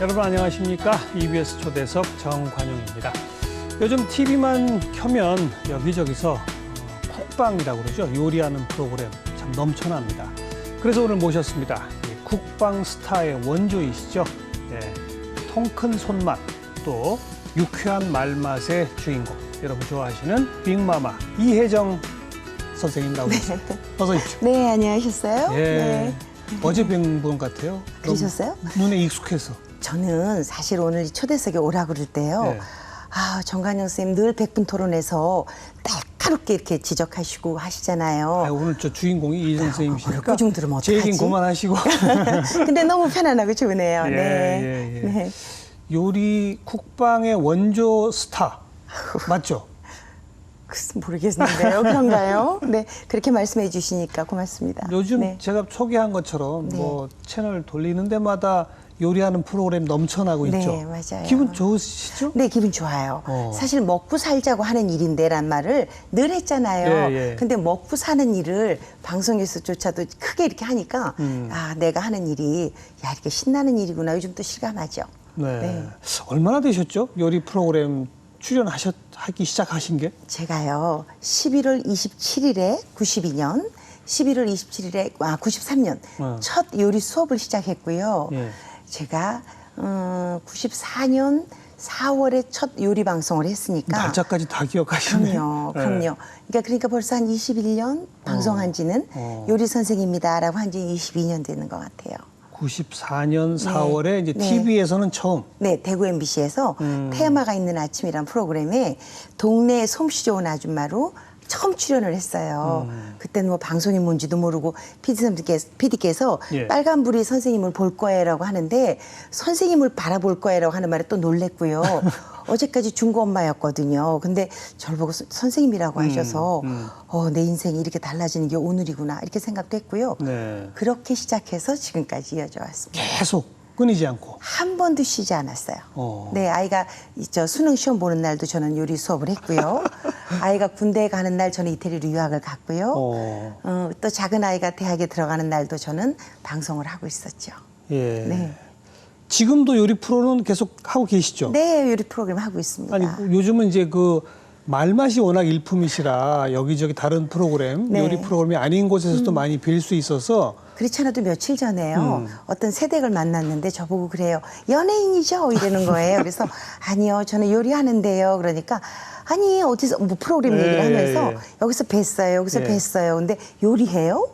여러분 안녕하십니까? EBS 초대석 정관용입니다. 요즘 TV만 켜면 여기저기서 쿡방이라고 그러죠. 요리하는 프로그램 참 넘쳐납니다. 그래서 오늘 모셨습니다. 쿡방 스타의 원조이시죠. 통큰 손맛 또 유쾌한 말맛의 주인공. 여러분 좋아하시는 빅마마 이혜정 선생님 나오셨습니다. 어서 오십시오. 네, 안녕하셨어요? 네. 어제 뵌 분 같아요. 그러셨어요? 눈에 익숙해서. 저는 사실 오늘 초대석에 오라고 그럴 때요. 네. 정관영 선생님 늘 100분 토론에서 날카롭게 이렇게 지적하시고 하시잖아요. 오늘 저 주인공이 이 선생님이시니까 꾸중 들으면 제 얘기는 어떡하지? 그만하시고. 근데 너무 편안하고 좋으네요. 예, 네. 예, 예. 네. 요리 쿡방의 원조 스타 맞죠? 글쎄 모르겠는데요. 그런가요? 네, 그렇게 말씀해 주시니까 고맙습니다. 요즘 네. 제가 소개한 것처럼 네. 뭐 채널 돌리는 데마다 요리하는 프로그램 넘쳐나고 네, 있죠. 맞아요. 기분 좋으시죠? 네, 기분 좋아요. 사실 먹고 살자고 하는 일인데란 말을 늘 했잖아요. 예, 예. 근데 먹고 사는 일을 방송에서조차도 크게 이렇게 하니까 내가 하는 일이 이렇게 신나는 일이구나. 요즘 또 실감하죠. 네. 네. 얼마나 되셨죠? 요리 프로그램 출연하기 시작하신 게? 제가요, 11월 27일에 92년, 11월 27일에 93년 첫 요리 수업을 시작했고요. 예. 제가 94년 4월에 첫 요리 방송을 했으니까 날짜까지 다 기억하시네요. 그럼요. 그러니까 벌써 한 21년 방송한 지는 요리 선생입니다라고 한 지 22년 되는 것 같아요. 94년 4월에 이제 네. TV에서는 처음. 네, 대구 MBC에서 테마가 있는 아침이란 프로그램에 동네 솜씨 좋은 아줌마로 처음 출연을 했어요. 그때는 뭐 방송이 뭔지도 모르고 PD께서 예. 빨간불이 선생님을 볼 거예요라고 하는데 선생님을 바라볼 거예요라고 하는 말에 또 놀랬고요. 어제까지 중고 엄마였거든요. 근데 저를 보고 선생님이라고 하셔서 내 인생이 이렇게 달라지는 게 오늘이구나 이렇게 생각도 했고요. 네. 그렇게 시작해서 지금까지 이어져 왔습니다. 계속 끊이지 않고. 한 번도 쉬지 않았어요. 네, 아이가 수능 시험 보는 날도 저는 요리 수업을 했고요. 아이가 군대에 가는 날 저는 이태리로 유학을 갔고요. 또 작은 아이가 대학에 들어가는 날도 저는 방송을 하고 있었죠. 예. 네. 지금도 요리 프로는 계속 하고 계시죠? 네, 요리 프로그램 하고 있습니다. 아니 요즘은 이제 그 말맛이 워낙 일품이시라 여기저기 다른 프로그램, 네. 요리 프로그램이 아닌 곳에서도 많이 뵐 수 있어서 그렇지 않아도 며칠 전에요. 어떤 새댁을 만났는데 저보고 그래요. 연예인이죠? 이러는 거예요. 그래서 아니요, 저는 요리하는데요. 그러니까 아니 어디서 뭐 프로그램 얘기를 하면서 여기서 뵀어요. 여기서 뵀어요. 근데 요리해요?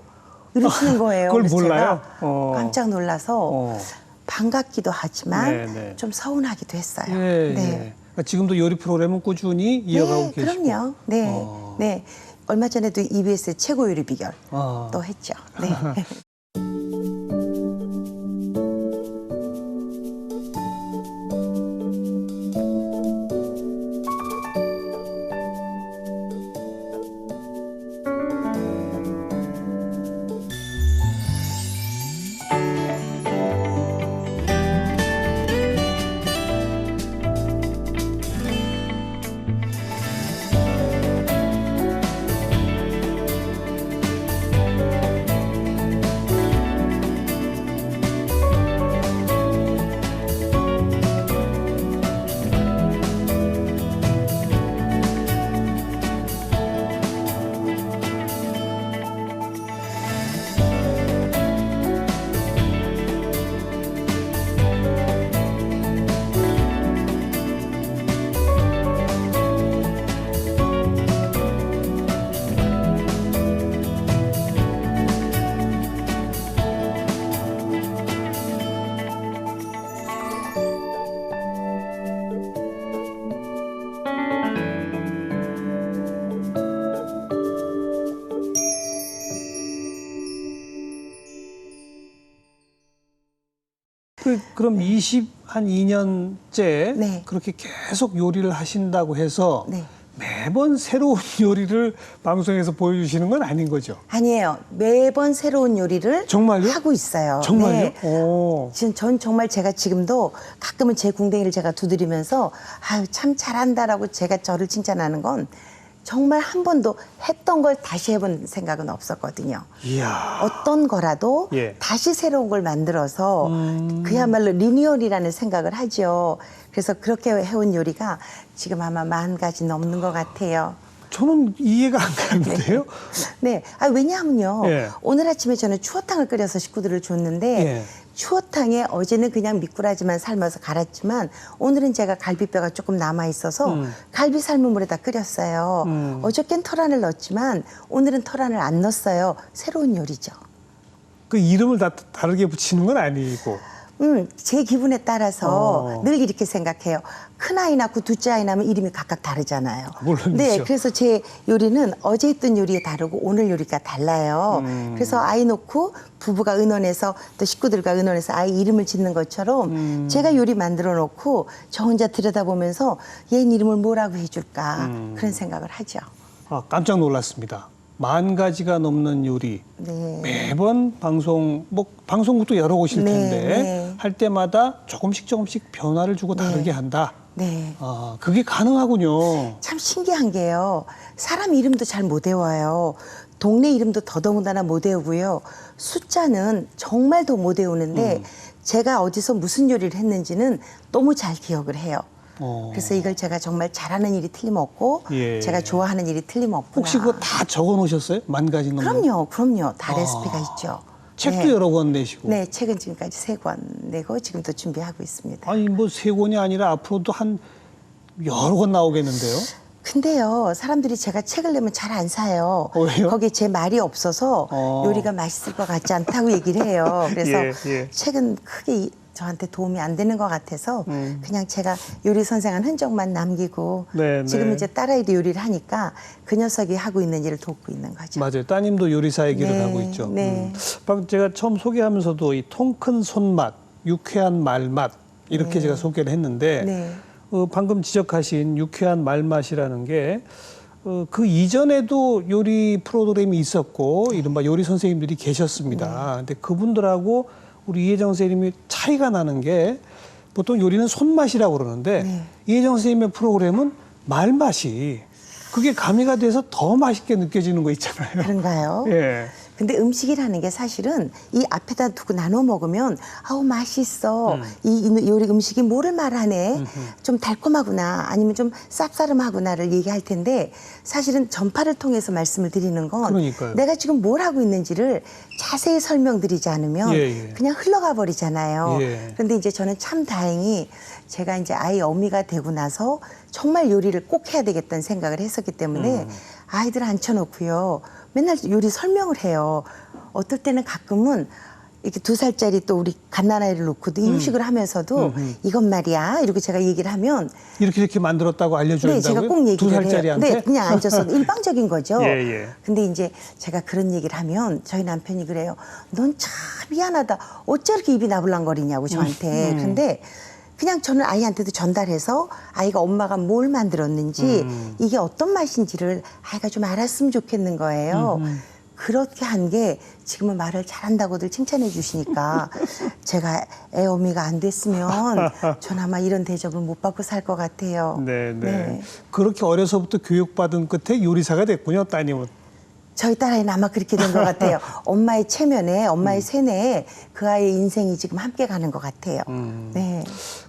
이러시는 거예요. 그걸 그래서 몰라요? 제가 깜짝 놀라서 반갑기도 하지만 좀 서운하기도 했어요. 예, 네. 예. 그러니까 지금도 요리 프로그램은 꾸준히 이어가고 계시고. 그럼요. 네, 네. 얼마 전에도 EBS 최고 요리 비결 또 했죠. 네. 그럼 2년째 네. 그렇게 계속 요리를 하신다고 해서 네. 매번 새로운 요리를 방송에서 보여주시는 건 아닌 거죠? 아니에요. 매번 새로운 요리를 정말요? 하고 있어요. 정말요? 네. 오. 지금 전 정말 제가 지금도 가끔은 제 궁뎅이를 제가 두드리면서 아유 참 잘한다라고 제가 저를 칭찬하는 건 정말 한 번도 했던 걸 다시 해본 생각은 없었거든요. 이야. 어떤 거라도 예. 다시 새로운 걸 만들어서 그야말로 리뉴얼이라는 생각을 하죠. 그래서 그렇게 해온 요리가 지금 아마 40가지 넘는 것 같아요. 저는 이해가 안 가는데요. 네. 왜냐하면요. 예. 오늘 아침에 저는 추어탕을 끓여서 식구들을 줬는데 예. 추어탕에 어제는 그냥 미꾸라지만 삶아서 갈았지만 오늘은 제가 갈비뼈가 조금 남아 있어서 갈비 삶은 물에다 끓였어요. 어저께는 털안을 넣었지만 오늘은 털안을 안 넣었어요. 새로운 요리죠. 그 이름을 다 다르게 붙이는 건 아니고. 제 기분에 따라서 늘 이렇게 생각해요. 큰 아이 낳고 둘째 아이 낳으면 이름이 각각 다르잖아요. 물론이죠. 네, 그래서 제 요리는 어제 했던 요리에 다르고 오늘 요리가 달라요. 그래서 아이 놓고 부부가 의논해서 또 식구들과 의논해서 아이 이름을 짓는 것처럼 제가 요리 만들어 놓고 저 혼자 들여다보면서 얘 이름을 뭐라고 해줄까 그런 생각을 하죠. 아, 깜짝 놀랐습니다. 40가지가 넘는 요리. 네. 매번 방송국도 여러 곳일 네, 텐데 네. 할 때마다 조금씩 변화를 주고 다르게 한다. 네. 아, 그게 가능하군요. 참 신기한 게요. 사람 이름도 잘 못 외워요. 동네 이름도 더더군다나 못 외우고요. 숫자는 정말 더 못 외우는데 제가 어디서 무슨 요리를 했는지는 너무 잘 기억을 해요. 그래서 이걸 제가 정말 잘하는 일이 틀림없고 예. 제가 좋아하는 일이 틀림없구나. 혹시 그거 다 적어 놓으셨어요? 40가지 넘는? 그럼요. 다 레시피가 있죠. 책도 네. 여러 권 내시고. 네, 책은 지금까지 3권 내고 지금도 준비하고 있습니다. 아니 뭐 3권이 아니라 앞으로도 한 여러 권 나오겠는데요? 근데요, 사람들이 제가 책을 내면 잘 안 사요. 왜요? 거기에 제 말이 없어서 요리가 맛있을 것 같지 않다고 얘기를 해요. 그래서 예. 책은 크게 저한테 도움이 안 되는 것 같아서 그냥 제가 요리 선생한 흔적만 남기고 네, 지금 네. 이제 딸아이도 요리를 하니까 그 녀석이 하고 있는 일을 돕고 있는 거죠. 맞아요. 따님도 요리사의 길을 네, 가고 있죠. 네. 방금 제가 처음 소개하면서도 이 통 큰 손맛, 유쾌한 말맛 이렇게 제가 소개를 했는데 네. 방금 지적하신 유쾌한 말맛이라는 게 그 이전에도 요리 프로그램이 있었고 이른바 요리 선생님들이 계셨습니다. 근데 그분들하고 우리 이혜정 선생님이 차이가 나는 게 보통 요리는 손맛이라고 그러는데 이혜정 선생님의 프로그램은 말맛이 그게 가미가 돼서 더 맛있게 느껴지는 거 있잖아요. 그런가요? 예. 근데 음식이라는 게 사실은 이 앞에다 두고 나눠 먹으면 아우 맛있어. 이 요리 음식이 뭐를 말하네. 좀 달콤하구나 아니면 좀 쌉싸름하구나를 얘기할 텐데 사실은 전파를 통해서 말씀을 드리는 건 그러니까요. 내가 지금 뭘 하고 있는지를 자세히 설명드리지 않으면 예. 그냥 흘러가 버리잖아요. 예. 그런데 이제 저는 참 다행히 제가 이제 아이 어미가 되고 나서 정말 요리를 꼭 해야 되겠다는 생각을 했었기 때문에 아이들 앉혀놓고요. 맨날 요리 설명을 해요. 어떨 때는 가끔은 이렇게 2살짜리 또 우리 갓난아이를 놓고도 이유식을 하면서도 이건 말이야 이렇게 제가 얘기를 하면 이렇게 만들었다고 알려준다고요? 네, 제가 꼭 얘기를 2살짜리한테? 해요. 네, 그냥 앉아서 일방적인 거죠. 예. 근데 이제 제가 그런 얘기를 하면 저희 남편이 그래요. 넌 참 미안하다. 어째 이렇게 입이 나불랑거리냐고 저한테. 근데 그냥 저는 아이한테도 전달해서 아이가 엄마가 뭘 만들었는지 이게 어떤 맛인지를 아이가 좀 알았으면 좋겠는 거예요. 그렇게 한 게 지금은 말을 잘한다고들 칭찬해 주시니까 제가 애어미가 안 됐으면 전 아마 이런 대접을 못 받고 살 것 같아요. 네. 그렇게 어려서부터 교육받은 끝에 요리사가 됐군요, 따님은. 저희 딸아이는 아마 그렇게 된 것 같아요. 엄마의 체면에, 엄마의 세뇌에 그 아이의 인생이 지금 함께 가는 것 같아요. 네.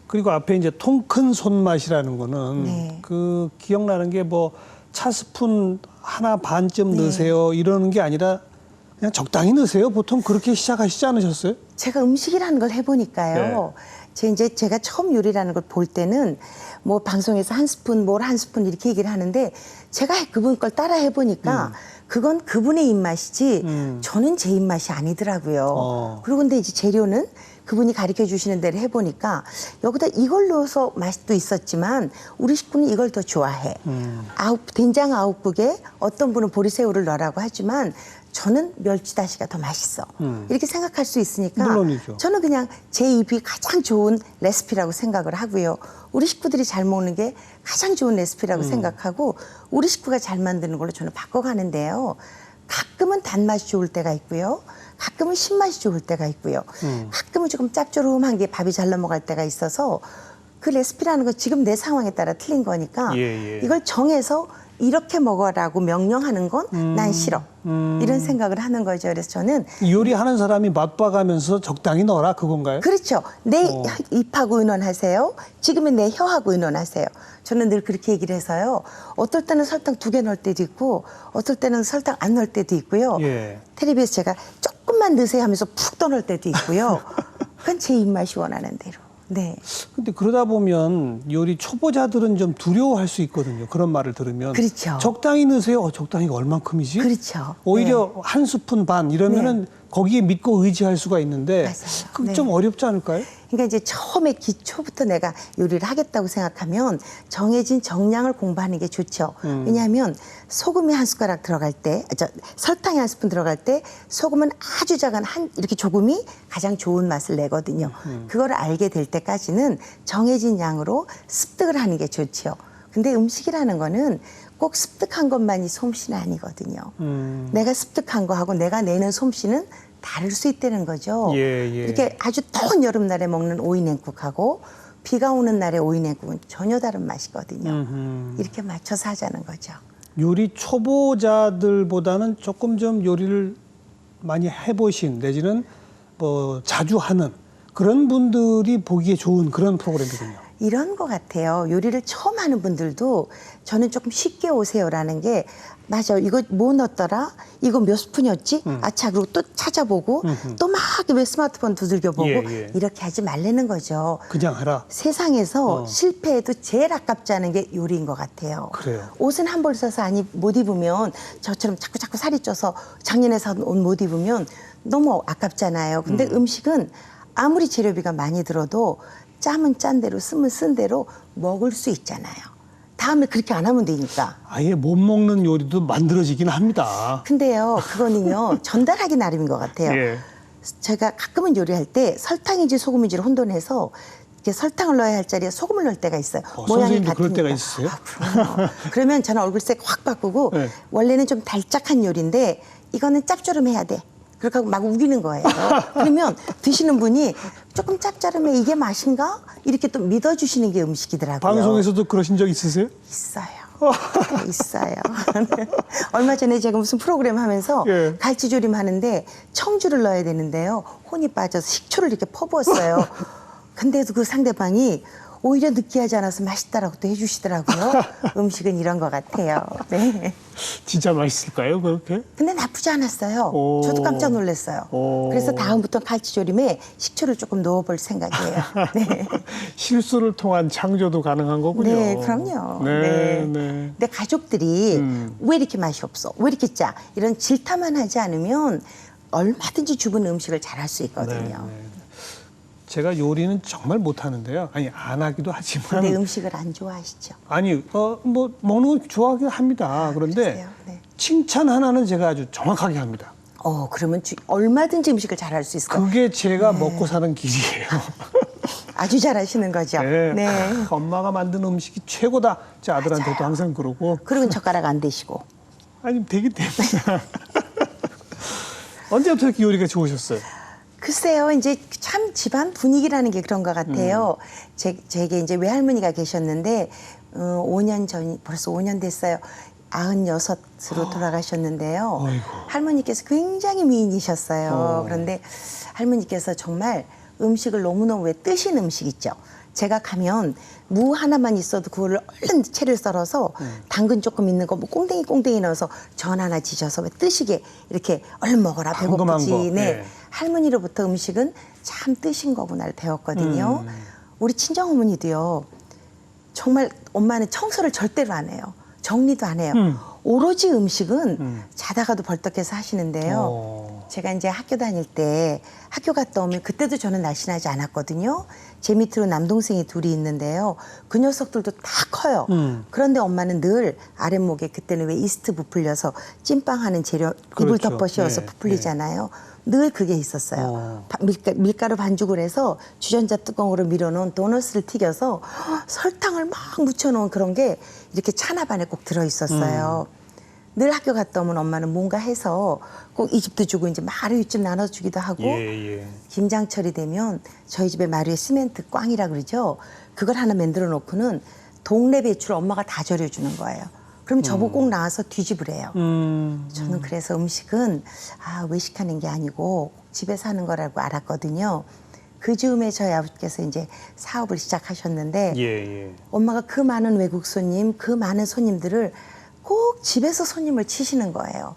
그리고 앞에 이제 통 큰 손맛이라는 거는 네. 그 기억나는 게 뭐 차스푼 하나 반쯤 네. 넣으세요 이러는 게 아니라 그냥 적당히 넣으세요. 보통 그렇게 시작하시지 않으셨어요? 제가 음식이라는 걸 해보니까요. 제가 처음 요리라는 걸 볼 때는 뭐 방송에서 한 스푼, 뭘 한 스푼 이렇게 얘기를 하는데 제가 그분 걸 따라 해보니까 그건 그분의 입맛이지 저는 제 입맛이 아니더라고요. 그리고 근데 이제 재료는 그분이 가르쳐 주시는 대로 해보니까 여기다 이걸 넣어서 맛도 있었지만 우리 식구는 이걸 더 좋아해. 된장 9국에 어떤 분은 보리새우를 넣으라고 하지만 저는 멸치다시가 더 맛있어. 이렇게 생각할 수 있으니까 물론이죠. 저는 그냥 제 입이 가장 좋은 레시피라고 생각을 하고요. 우리 식구들이 잘 먹는 게 가장 좋은 레시피라고 생각하고 우리 식구가 잘 만드는 걸로 저는 바꿔가는데요. 가끔은 단맛이 좋을 때가 있고요. 가끔은 신맛이 좋을 때가 있고요. 가끔은 조금 짭조름한 게 밥이 잘 넘어갈 때가 있어서 그 레시피라는 건 지금 내 상황에 따라 틀린 거니까 예. 이걸 정해서 이렇게 먹어라고 명령하는 건 난 싫어. 이런 생각을 하는 거죠. 그래서 저는 요리하는 사람이 맛봐가면서 적당히 넣어라 그건가요? 그렇죠. 내 입하고 의논하세요. 지금은 내 혀하고 의논하세요. 저는 늘 그렇게 얘기를 해서요. 어떨 때는 설탕 2개 넣을 때도 있고 어떨 때는 설탕 안 넣을 때도 있고요. 예. 텔레비에서 제가 조금만 넣으세요 하면서 푹 떠넣을 때도 있고요. 그건 제 입맛이 원하는 대로. 네. 근데 그러다 보면 요리 초보자들은 좀 두려워할 수 있거든요. 그런 말을 들으면. 그렇죠. 적당히 넣으세요. 적당히가 얼만큼이지? 그렇죠. 오히려 한 스푼 반 이러면은 거기에 믿고 의지할 수가 있는데 맞아요. 그게 좀 어렵지 않을까요? 그러니까 이제 처음에 기초부터 내가 요리를 하겠다고 생각하면 정해진 정량을 공부하는 게 좋죠. 왜냐하면 소금이 한 숟가락 들어갈 때, 설탕이 한 스푼 들어갈 때 소금은 아주 작은 이렇게 조금이 가장 좋은 맛을 내거든요. 그거를 알게 될 때까지는 정해진 양으로 습득을 하는 게 좋죠. 근데 음식이라는 거는 꼭 습득한 것만이 솜씨는 아니거든요. 내가 습득한 거하고 내가 내는 솜씨는 다를 수 있다는 거죠. 예. 이렇게 아주 더운 여름날에 먹는 오이냉국하고 비가 오는 날의 오이냉국은 전혀 다른 맛이거든요. 이렇게 맞춰서 하자는 거죠. 요리 초보자들보다는 조금 좀 요리를 많이 해보신 내지는 뭐 자주 하는 그런 분들이 보기에 좋은 그런 프로그램이군요. 이런 것 같아요. 요리를 처음 하는 분들도 저는 조금 쉽게 오세요라는 게 맞아. 이거 뭐 넣었더라? 이거 몇 스푼이었지? 아차. 그리고 또 찾아보고 또 막 왜 스마트폰 두들겨보고 예. 이렇게 하지 말라는 거죠. 그냥 하라. 세상에서 실패해도 제일 아깝지 않은 게 요리인 것 같아요. 그래요. 옷은 한 벌 사서 못 입으면 저처럼 자꾸 살이 쪄서 작년에 산 옷 못 입으면 너무 아깝잖아요. 근데 음식은 아무리 재료비가 많이 들어도 짜면 짠 대로 쓰면 쓴 대로 먹을 수 있잖아요. 다음에 그렇게 안 하면 되니까. 아예 못 먹는 요리도 만들어지긴 합니다. 근데요, 그거는요, 전달하기 나름인 것 같아요. 예. 제가 가끔은 요리할 때 설탕인지 소금인지를 혼돈해서 이렇게 설탕을 넣어야 할 자리에 소금을 넣을 때가 있어요. 모양이 선생님도 같으니까. 그럴 때가 있으세요? 그럼요. 그러면 저는 얼굴색 확 바꾸고 네. 원래는 좀 달짝한 요리인데 이거는 짭조름해야 돼. 그렇게 하고 막 우기는 거예요. 그러면 드시는 분이 조금 짭짤하면 이게 맛인가? 이렇게 또 믿어주시는 게 음식이더라고요. 방송에서도 그러신 적 있으세요? 있어요. 있어요. 얼마 전에 제가 무슨 프로그램 하면서 예. 갈치조림 하는데 청주를 넣어야 되는데요. 혼이 빠져서 식초를 이렇게 퍼부었어요. 근데도 그 상대방이 오히려 느끼하지 않아서 맛있다라고 또 해주시더라고요. 음식은 이런 것 같아요. 네. 진짜 맛있을까요, 그렇게? 근데 나쁘지 않았어요. 오. 저도 깜짝 놀랐어요. 오. 그래서 다음부터 갈치조림에 식초를 조금 넣어볼 생각이에요. 네. 실수를 통한 창조도 가능한 거군요. 네, 그럼요. 네. 근데 가족들이 왜 이렇게 맛이 없어? 왜 이렇게 짜? 이런 질타만 하지 않으면 얼마든지 주부는 음식을 잘할 수 있거든요. 네. 제가 요리는 정말 못하는데요. 아니, 안 하기도 하지만. 근데 음식을 안 좋아하시죠? 아니, 뭐, 먹는 거 좋아하긴 합니다. 그런데 그러세요? 네. 칭찬 하나는 제가 아주 정확하게 합니다. 그러면 얼마든지 음식을 잘할 수 있어요. 그게 제가 먹고 사는 길이에요. 아주 잘하시는 거죠. 네. 엄마가 만든 음식이 최고다. 제 아들한테도 항상 그러고. 그리고 젓가락 안 대시고. 아니, 되기 때문에. 언제부터 이렇게 요리가 좋으셨어요? 글쎄요, 이제 참 집안 분위기라는 게 그런 것 같아요. 제게 이제 외할머니가 계셨는데, 5년 전, 벌써 5년 됐어요. 96으로 돌아가셨는데요. 아이고. 할머니께서 굉장히 미인이셨어요. 그런데 할머니께서 정말 음식을 너무너무 왜 뜨신 음식 있죠. 제가 가면 무 하나만 있어도 그거를 얼른 채를 썰어서 당근 조금 있는 거 뭐 꽁댕이 넣어서 전 하나 지져서 왜 뜨시게 이렇게 얼른 먹어라 배고프지. 거. 네. 네. 할머니로부터 음식은 참 뜨신 거구나를 배웠거든요. 우리 친정어머니도요. 정말 엄마는 청소를 절대로 안 해요. 정리도 안 해요. 오로지 음식은 자다가도 벌떡해서 하시는데요. 제가 이제 학교 다닐 때 학교 갔다 오면 그때도 저는 날씬하지 않았거든요. 제 밑으로 남동생이 둘이 있는데요. 그 녀석들도 다 커요. 그런데 엄마는 늘 아랫목에 그때는 왜 이스트 부풀려서 찐빵하는 재료 이불 그렇죠. 덮어 씌워서 네, 부풀리잖아요. 늘 그게 있었어요. 밀가루 반죽을 해서 주전자 뚜껑으로 밀어놓은 도넛을 튀겨서 설탕을 막 묻혀놓은 그런 게 이렇게 찬압 안에 꼭 들어있었어요. 늘 학교 갔다 오면 엄마는 뭔가 해서 꼭 이 집도 주고 이제 마루 윗집 나눠주기도 하고 예. 김장철이 되면 저희 집에 마루에 시멘트 꽝이라 그러죠. 그걸 하나 만들어 놓고는 동네 배추를 엄마가 다 절여주는 거예요. 그럼 저보고 꼭 나와서 뒤집으래요. 저는 음. 그래서 음식은 외식하는 게 아니고 집에서 하는 거라고 알았거든요. 그 즈음에 저희 아버지께서 이제 사업을 시작하셨는데 예, 예. 엄마가 그 많은 외국 손님, 그 많은 손님들을 꼭 집에서 손님을 치시는 거예요.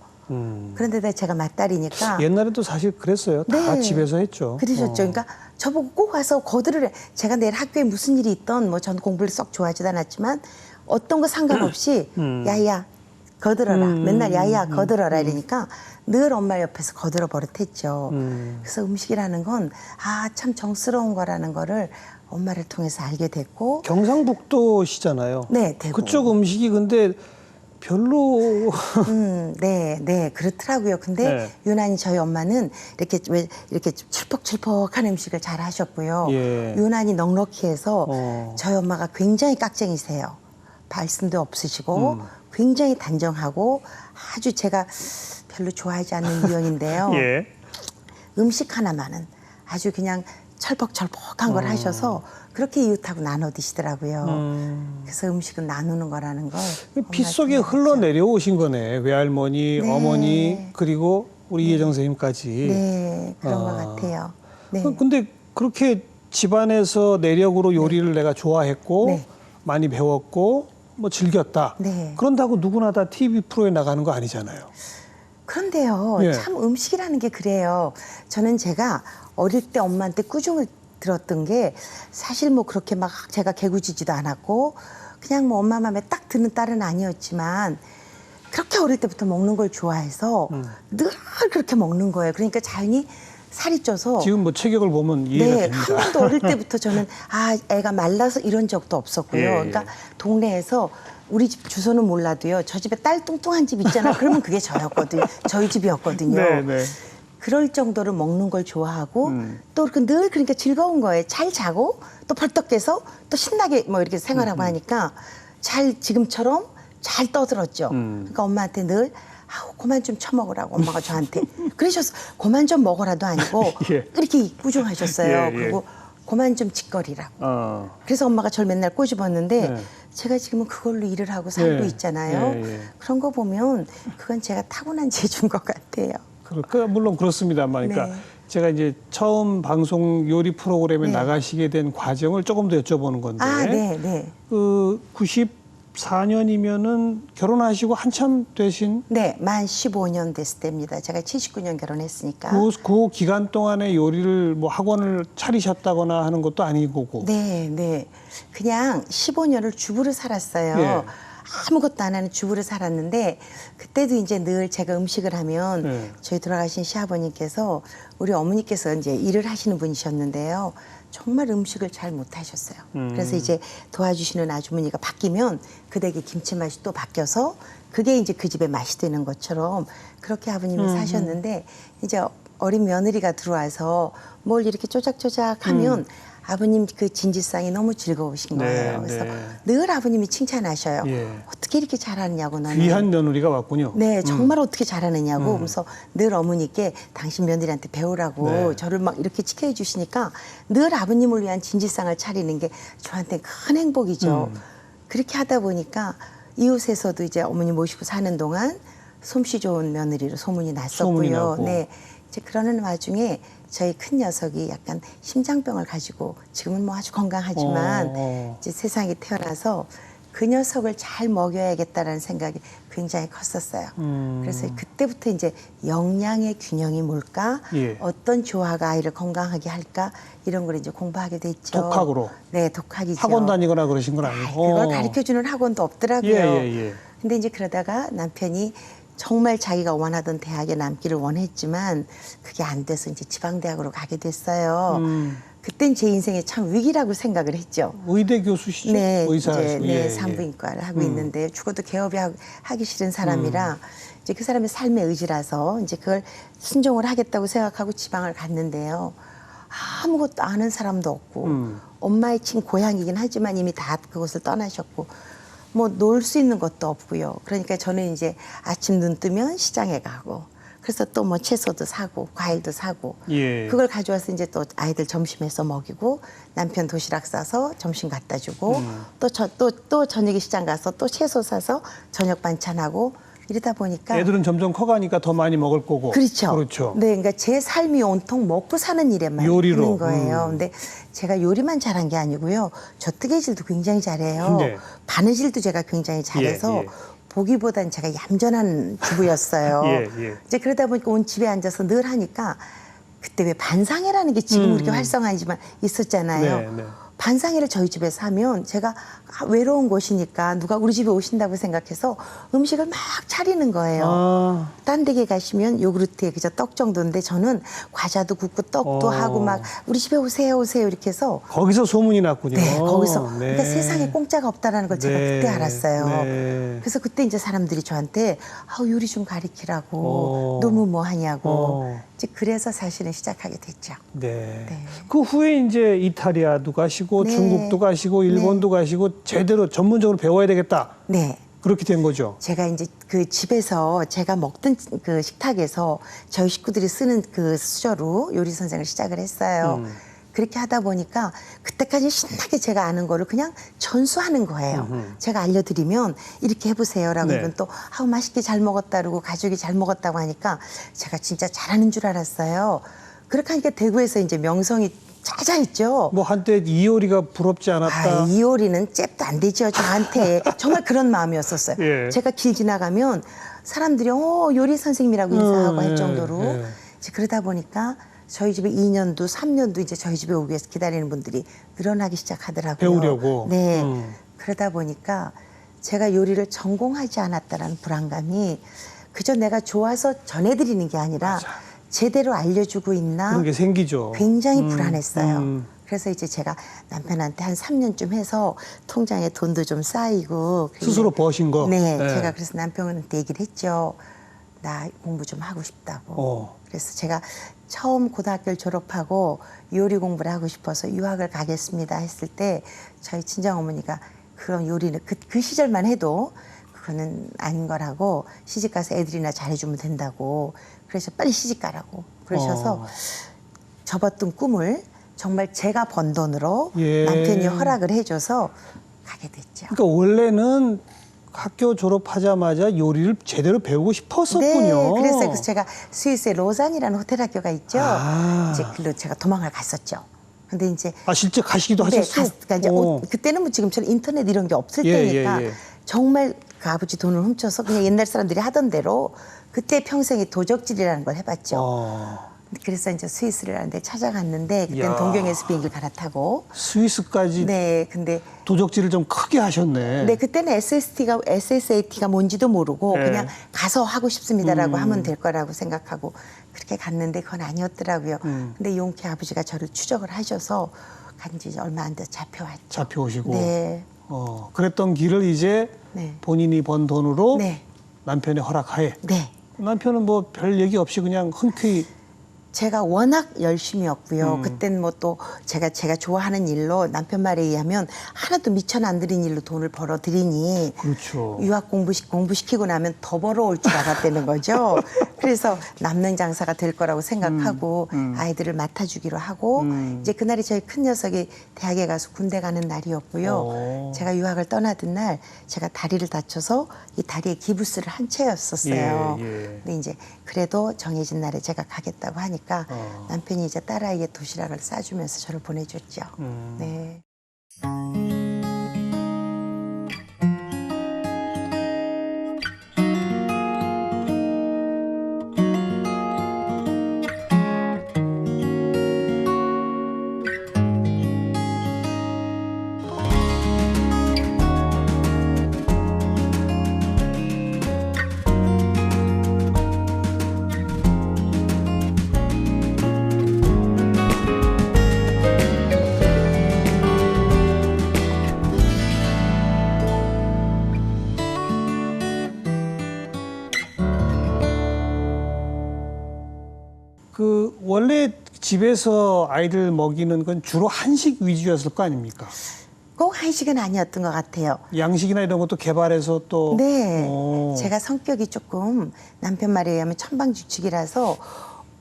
그런데 제가 맏딸이니까 옛날에도 사실 그랬어요. 다 네. 집에서 했죠. 그러셨죠. 그러니까 저보고 꼭 와서 거들을 해. 제가 내일 학교에 무슨 일이 있던 뭐 전 공부를 썩 좋아하지도 않았지만 어떤 거 상관없이 야야 거들어라. 맨날 야야 거들어라 이러니까 늘 엄마 옆에서 거들어 버릇했죠. 그래서 음식이라는 건 참 정스러운 거라는 거를 엄마를 통해서 알게 됐고 경상북도시잖아요. 네, 대구. 그쪽 음식이 근데 별로 네, 그렇더라고요. 근데 네. 유난히 저희 엄마는 이렇게 출퍽출퍽한 음식을 잘 하셨고요. 예. 유난히 넉넉히해서 저희 엄마가 굉장히 깍쟁이세요. 말씀도 없으시고 굉장히 단정하고 아주 제가 별로 좋아하지 않는 유형인데요. 예. 음식 하나만은 아주 그냥 철퍽철퍽한 걸 하셔서 그렇게 이웃하고 나눠 드시더라고요. 그래서 음식은 나누는 거라는 걸 피 속에 엄마한테 흘러내려오신 거네. 외할머니, 네. 어머니, 그리고 우리 이혜정 선생님까지. 네, 그런 것 같아요. 네. 근데 그렇게 집안에서 내력으로 요리를 내가 좋아했고 네. 많이 배웠고 뭐 즐겼다. 네. 그런다고 누구나 다 TV 프로에 나가는 거 아니잖아요. 그런데요, 예. 참 음식이라는 게 그래요. 저는 제가 어릴 때 엄마한테 꾸중을 들었던 게 사실 뭐 그렇게 막 제가 개구지지도 않았고 그냥 뭐 엄마 맘에 딱 드는 딸은 아니었지만 그렇게 어릴 때부터 먹는 걸 좋아해서 늘 그렇게 먹는 거예요. 그러니까 자연히 살이 쪄서 지금 뭐 체격을 보면 이해가 네, 됩니다. 한 번도 어릴 때부터 저는 애가 말라서 이런 적도 없었고요. 예, 예. 그러니까 동네에서 우리 집 주소는 몰라도요. 저 집에 딸 뚱뚱한 집 있잖아. 그러면 그게 저였거든요. 저희 집이었거든요. 네, 네. 그럴 정도로 먹는 걸 좋아하고 또 늘 그러니까 즐거운 거예요. 잘 자고 또 벌떡 깨서 또 신나게 뭐 이렇게 생활하고 하니까 잘 지금처럼 잘 떠들었죠. 그러니까 엄마한테 늘 그만 좀 처먹으라고 엄마가 저한테 그러셔서 그만 좀 먹어라도 아니고 예. 이렇게 꾸중하셨어요. 예, 예. 그리고 그만 좀 짓거리라고. 어. 그래서 엄마가 저를 맨날 꼬집었는데 네. 제가 지금은 그걸로 일을 하고 살고 예, 있잖아요. 예, 예. 그런 거 보면 그건 제가 타고난 재주인 것 같아요. 물론 그렇습니다만, 그러니까 네. 제가 이제 처음 방송 요리 프로그램에 네. 나가시게 된 과정을 조금 더 여쭤보는 건데, 네. 그 94년이면은 결혼하시고 한참 되신 네, 만 15년 됐을 때입니다. 제가 79년 결혼했으니까. 그 기간 동안에 요리를 뭐 학원을 차리셨다거나 하는 것도 아니고, 네. 그냥 15년을 주부로 살았어요. 예. 아무것도 안 하는 주부로 살았는데 그때도 이제 늘 제가 음식을 하면 네. 저희 돌아가신 시아버님께서 우리 어머니께서 이제 일을 하시는 분이셨는데요. 정말 음식을 잘 못하셨어요. 그래서 이제 도와주시는 아주머니가 바뀌면 그 댁의 김치 맛이 또 바뀌어서 그게 이제 그 집의 맛이 되는 것처럼 그렇게 아버님이 사셨는데 이제 어린 며느리가 들어와서 뭘 이렇게 쪼작쪼작 하면 아버님 그 진지상이 너무 즐거우신 거예요. 네, 그래서 네. 늘 아버님이 칭찬하셔요. 예. 어떻게 이렇게 잘하느냐고 너는. 귀한 며느리가 왔군요. 네, 정말 어떻게 잘하느냐고. 그래서 늘 어머니께 당신 며느리한테 배우라고 네. 저를 막 이렇게 지켜해 주시니까 늘 아버님을 위한 진지상을 차리는 게 저한테 큰 행복이죠. 그렇게 하다 보니까 이웃에서도 이제 어머니 모시고 사는 동안 솜씨 좋은 며느리로 소문이 소문이 났었고요. 나고. 네. 이제 그러는 와중에 저희 큰 녀석이 약간 심장병을 가지고 지금은 뭐 아주 건강하지만 이제 세상에 태어나서 그 녀석을 잘 먹여야겠다라는 생각이 굉장히 컸었어요. 그래서 그때부터 이제 영양의 균형이 뭘까? 예. 어떤 조화가 아이를 건강하게 할까? 이런 걸 이제 공부하게 됐죠. 독학으로? 네, 독학이죠. 학원 다니거나 그러신 건 아니고. 그걸 가르쳐주는 학원도 없더라고요. 예. 근데 이제 그러다가 남편이 정말 자기가 원하던 대학에 남기를 원했지만 그게 안 돼서 이제 지방대학으로 가게 됐어요. 그땐 제 인생에 참 위기라고 생각을 했죠. 의대 교수시죠? 네, 의사시고. 이제 산부인과를 하고 있는데 죽어도 개업이 하기 싫은 사람이라 이제 그 사람의 삶의 의지라서 이제 그걸 순종을 하겠다고 생각하고 지방을 갔는데요. 아무것도 아는 사람도 없고 엄마의 친 고향이긴 하지만 이미 다 그곳을 떠나셨고 뭐 놀 수 있는 것도 없고요. 그러니까 저는 이제 아침 눈 뜨면 시장에 가고 그래서 또 뭐 채소도 사고 과일도 사고 예. 그걸 가져와서 이제 또 아이들 점심에서 먹이고 남편 도시락 싸서 점심 갖다 주고 또 저녁에 시장 가서 또 채소 사서 저녁 반찬하고 이러다 보니까 애들은 점점 커가니까 더 많이 먹을 거고. 그렇죠. 그렇죠. 네, 그러니까 제 삶이 온통 먹고 사는 일에만 요리로. 하는 거예요. 근데 제가 요리만 잘한 게 아니고요. 젓뜨개질도 굉장히 잘해요. 네. 바느질도 제가 굉장히 잘해서 예. 보기보단 제가 얌전한 주부였어요. 예. 이제 그러다 보니까 온 집에 앉아서 늘 하니까 그때 왜 반상회라는 게 지금 그렇게 활성화하지만 있었잖아요. 네. 반상회를 저희 집에서 하면 제가 외로운 곳이니까 누가 우리 집에 오신다고 생각해서 음식을 막 차리는 거예요. 아, 딴 데게 가시면 요구르트에 그저 떡 정도인데 저는 과자도 굽고 떡도 하고 막 우리 집에 오세요 이렇게 해서 거기서 소문이 났군요. 네, 거기서 네. 그러니까 세상에 공짜가 없다라는 걸 제가 네. 그때 알았어요. 네. 그래서 그때 이제 사람들이 저한테 요리 좀 가르치라고 너무 뭐 하냐고 이제 그래서 사실은 시작하게 됐죠. 네. 네. 그 후에 이제 이탈리아도 가시고 네. 중국도 가시고 일본도 가시고 제대로 전문적으로 배워야 되겠다. 네. 그렇게 된 거죠. 제가 이제 그 집에서 제가 먹던 그 식탁에서 저희 식구들이 쓰는 그 수저로 요리 선생을 시작을 했어요. 그렇게 하다 보니까 그때까지 신나게 제가 아는 거를 그냥 전수하는 거예요. 제가 알려드리면 이렇게 해보세요라고 네. 하면 또 맛있게 잘 먹었다 그러고 가족이 잘 먹었다고 하니까 제가 진짜 잘하는 줄 알았어요. 그렇게 하니까 대구에서 이제 명성이 찾아있죠. 뭐 한때 이효리가 부럽지 않았다. 이 요리는 잽도 안 되죠, 저한테. 정말 그런 마음이었었어요. 예. 제가 길 지나가면 사람들이 요리 선생님이라고 인사하고 할 예, 정도로 예. 이제 그러다 보니까 저희 집에 2년도, 3년도 이제 저희 집에 오기 위해서 기다리는 분들이 늘어나기 시작하더라고요. 배우려고. 네. 그러다 보니까 제가 요리를 전공하지 않았다라는 불안감이 그저 내가 좋아서 전해드리는 게 아니라 맞아. 제대로 알려주고 있나 그런 게 생기죠. 굉장히 불안했어요. 그래서 이제 제가 남편한테 한 3년쯤 해서 통장에 돈도 좀 쌓이고 스스로 버신 거. 네, 네. 제가 그래서 남편한테 얘기를 했죠. 나 공부 좀 하고 싶다고. 그래서 제가 처음 고등학교를 졸업하고 요리 공부를 하고 싶어서 유학을 가겠습니다 했을 때 저희 친정어머니가 그런 요리는 그 시절만 해도 그거는 아닌 거라고 시집 가서 애들이나 잘해주면 된다고 그래서 빨리 시집 가라고 그러셔서 접었던 꿈을 정말 제가 번 돈으로 예. 남편이 허락을 해줘서 가게 됐죠. 그러니까 원래는 학교 졸업하자마자 요리를 제대로 배우고 싶었었군요. 네, 그래서 제가 스위스의 로잔이라는 호텔 학교가 있죠. 아. 이제 글로 제가 도망을 갔었죠. 근데 이제 실제 가시기도 하셨어요? 그러니까 이제 그때는 뭐 지금처럼 인터넷 이런 게 없을 예, 때니까 예. 정말 그 아버지 돈을 훔쳐서 그냥 옛날 사람들이 하던 대로 그때 평생에 도적질이라는 걸 해봤죠. 그래서 이제 스위스를 하는데 찾아갔는데 그때는 야. 동경에서 비행기를 갈아타고 스위스까지 네, 근데 도적질을 좀 크게 하셨네. 네, 그때는 SSAT가 뭔지도 모르고 네. 그냥 가서 하고 싶습니다라고 하면 될 거라고 생각하고 그렇게 갔는데 그건 아니었더라고요. 근데 용케 아버지가 저를 추적을 하셔서 간지 얼마 안 돼서 잡혀왔죠. 잡혀오시고. 네. 그랬던 길을 이제 네. 본인이 번 돈으로 네. 남편의 허락하에. 네. 남편은 뭐 별 얘기 없이 그냥 흔쾌히 제가 워낙 열심히였고요. 그때는 뭐 또 제가 좋아하는 일로 남편 말에 의하면 하나도 미천 안 들인 일로 돈을 벌어 들이니 그렇죠. 유학 공부시키고 나면 더 벌어올 줄 알았다는 거죠. 그래서 남는 장사가 될 거라고 생각하고 아이들을 맡아주기로 하고 이제 그날이 저희 큰 녀석이 대학에 가서 군대 가는 날이었고요. 제가 유학을 떠나던 날 제가 다리를 다쳐서 이 다리에 기부스를 한 채였었어요. 예. 근데 이제 그래도 정해진 날에 제가 가겠다고 하니까 남편이 이제 딸아이의 도시락을 싸주면서 저를 보내줬죠. 네. 그 원래 집에서 아이들 먹이는 건 주로 한식 위주였을 거 아닙니까? 꼭 한식은 아니었던 것 같아요. 양식이나 이런 것도 개발해서 또. 네. 오. 제가 성격이 조금 남편 말에 의하면 천방지축이라서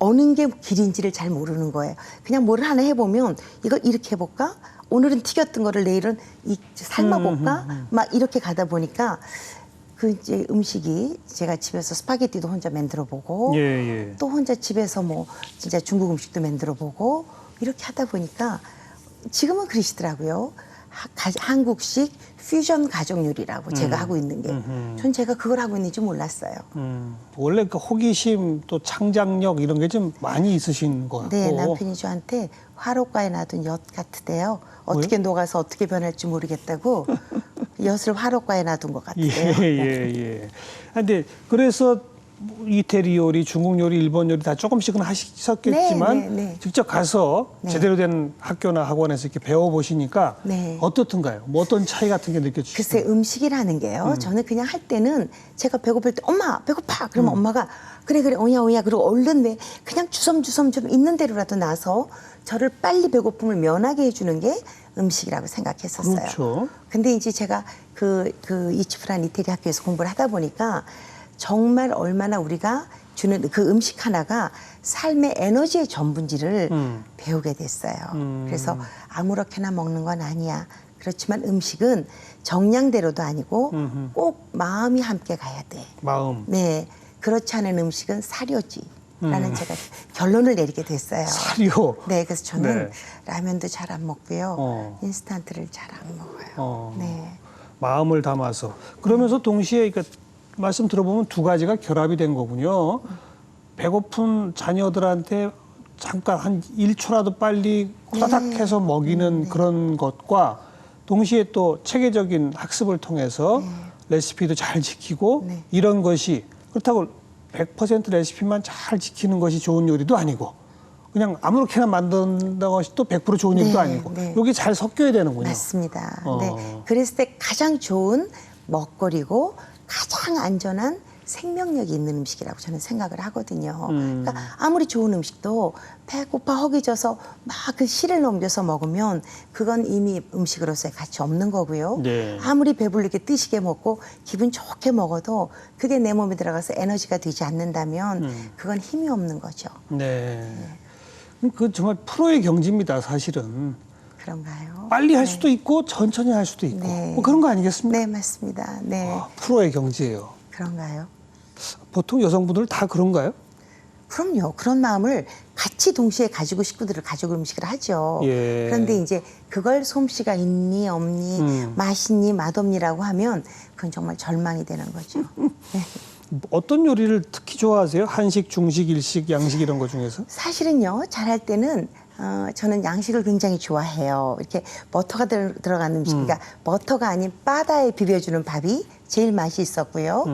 어느 게 길인지를 잘 모르는 거예요. 그냥 뭘 하나 해보면 이거 이렇게 해볼까? 오늘은 튀겼던 거를 내일은 삶아볼까? 막 이렇게 가다 보니까 그 이제 음식이 제가 집에서 스파게티도 혼자 만들어보고 예, 예. 또 혼자 집에서 뭐 진짜 중국 음식도 만들어보고 이렇게 하다 보니까 지금은 그러시더라고요. 한국식 퓨전 가족 요리라고 제가 하고 있는 게. 전 제가 그걸 하고 있는지 몰랐어요. 원래 그 호기심 또 창작력 이런 게 좀 많이 있으신 것 같고. 네, 남편이 저한테 화로가에 놔둔 엿 같으대요. 어떻게 녹아서 어떻게 변할지 모르겠다고 엿을 화로가에 놔둔 것 같아요. 예. 근데 그래서 이태리 요리, 중국 요리, 일본 요리 다 조금씩은 하셨겠지만 네. 직접 가서 네. 제대로 된 학교나 학원에서 이렇게 배워보시니까 네. 어떻던가요? 뭐 어떤 차이 같은 게 느껴지시나요? 글쎄 음식이라는 게요. 저는 그냥 할 때는 제가 배고플 때 엄마 배고파 그러면 엄마가 그래 오야 그리고 얼른 왜 그냥 주섬주섬 좀 있는 대로라도 나서 저를 빨리 배고픔을 면하게 해주는 게 음식이라고 생각했었어요. 그렇죠. 근데 이제 제가 그 이치프란 이태리 학교에서 공부를 하다 보니까 정말 얼마나 우리가 주는 그 음식 하나가 삶의 에너지의 전분지를 배우게 됐어요. 그래서 아무렇게나 먹는 건 아니야. 그렇지만 음식은 정량대로도 아니고 꼭 마음이 함께 가야 돼. 마음. 네. 그렇지 않은 음식은 사료지라는 제가 결론을 내리게 됐어요. 사료. 네. 그래서 저는 네. 라면도 잘 안 먹고요. 인스턴트를 잘 안 먹어요. 네. 마음을 담아서. 그러면서 동시에 그러니까 말씀 들어보면 두 가지가 결합이 된 거군요. 배고픈 자녀들한테 잠깐 한 1초라도 빨리 후다닥 해서 먹이는 그런 것과 동시에 또 체계적인 학습을 통해서 레시피도 잘 지키고 네. 이런 것이 그렇다고 100% 레시피만 잘 지키는 것이 좋은 요리도 아니고 그냥 아무렇게나 만든다고 해서 또 100% 좋은 요리도 아니고 여기 잘 섞여야 되는군요. 맞습니다. 네. 그랬을 때 가장 좋은 먹거리고 가장 안전한 생명력이 있는 음식이라고 저는 생각을 하거든요. 그러니까 아무리 좋은 음식도 배고파 허기져서 막 그 실을 넘겨서 먹으면 그건 이미 음식으로서의 가치 없는 거고요. 네. 아무리 배부르게 뜨시게 먹고 기분 좋게 먹어도 그게 내 몸에 들어가서 에너지가 되지 않는다면 그건 힘이 없는 거죠. 네. 그 정말 프로의 경지입니다, 사실은. 그런가요? 빨리 할 수도 있고 천천히 할 수도 있고 네. 뭐 그런 거 아니겠습니까? 네, 맞습니다. 네. 프로의 경지예요. 그런가요? 보통 여성분들 다 그런가요? 그럼요. 그런 마음을 같이 동시에 가지고 식구들을 가지고 음식을 하죠. 예. 그런데 이제 그걸 솜씨가 있니 없니 맛있니 맛없니라고 하면 그건 정말 절망이 되는 거죠. 어떤 요리를 특히 좋아하세요? 한식, 중식, 일식, 양식 이런 거 중에서? 사실은요. 잘할 때는 저는 양식을 굉장히 좋아해요. 이렇게 버터가 들어간 음식, 그러니까 버터가 아닌 바다에 비벼주는 밥이 제일 맛이 있었고요.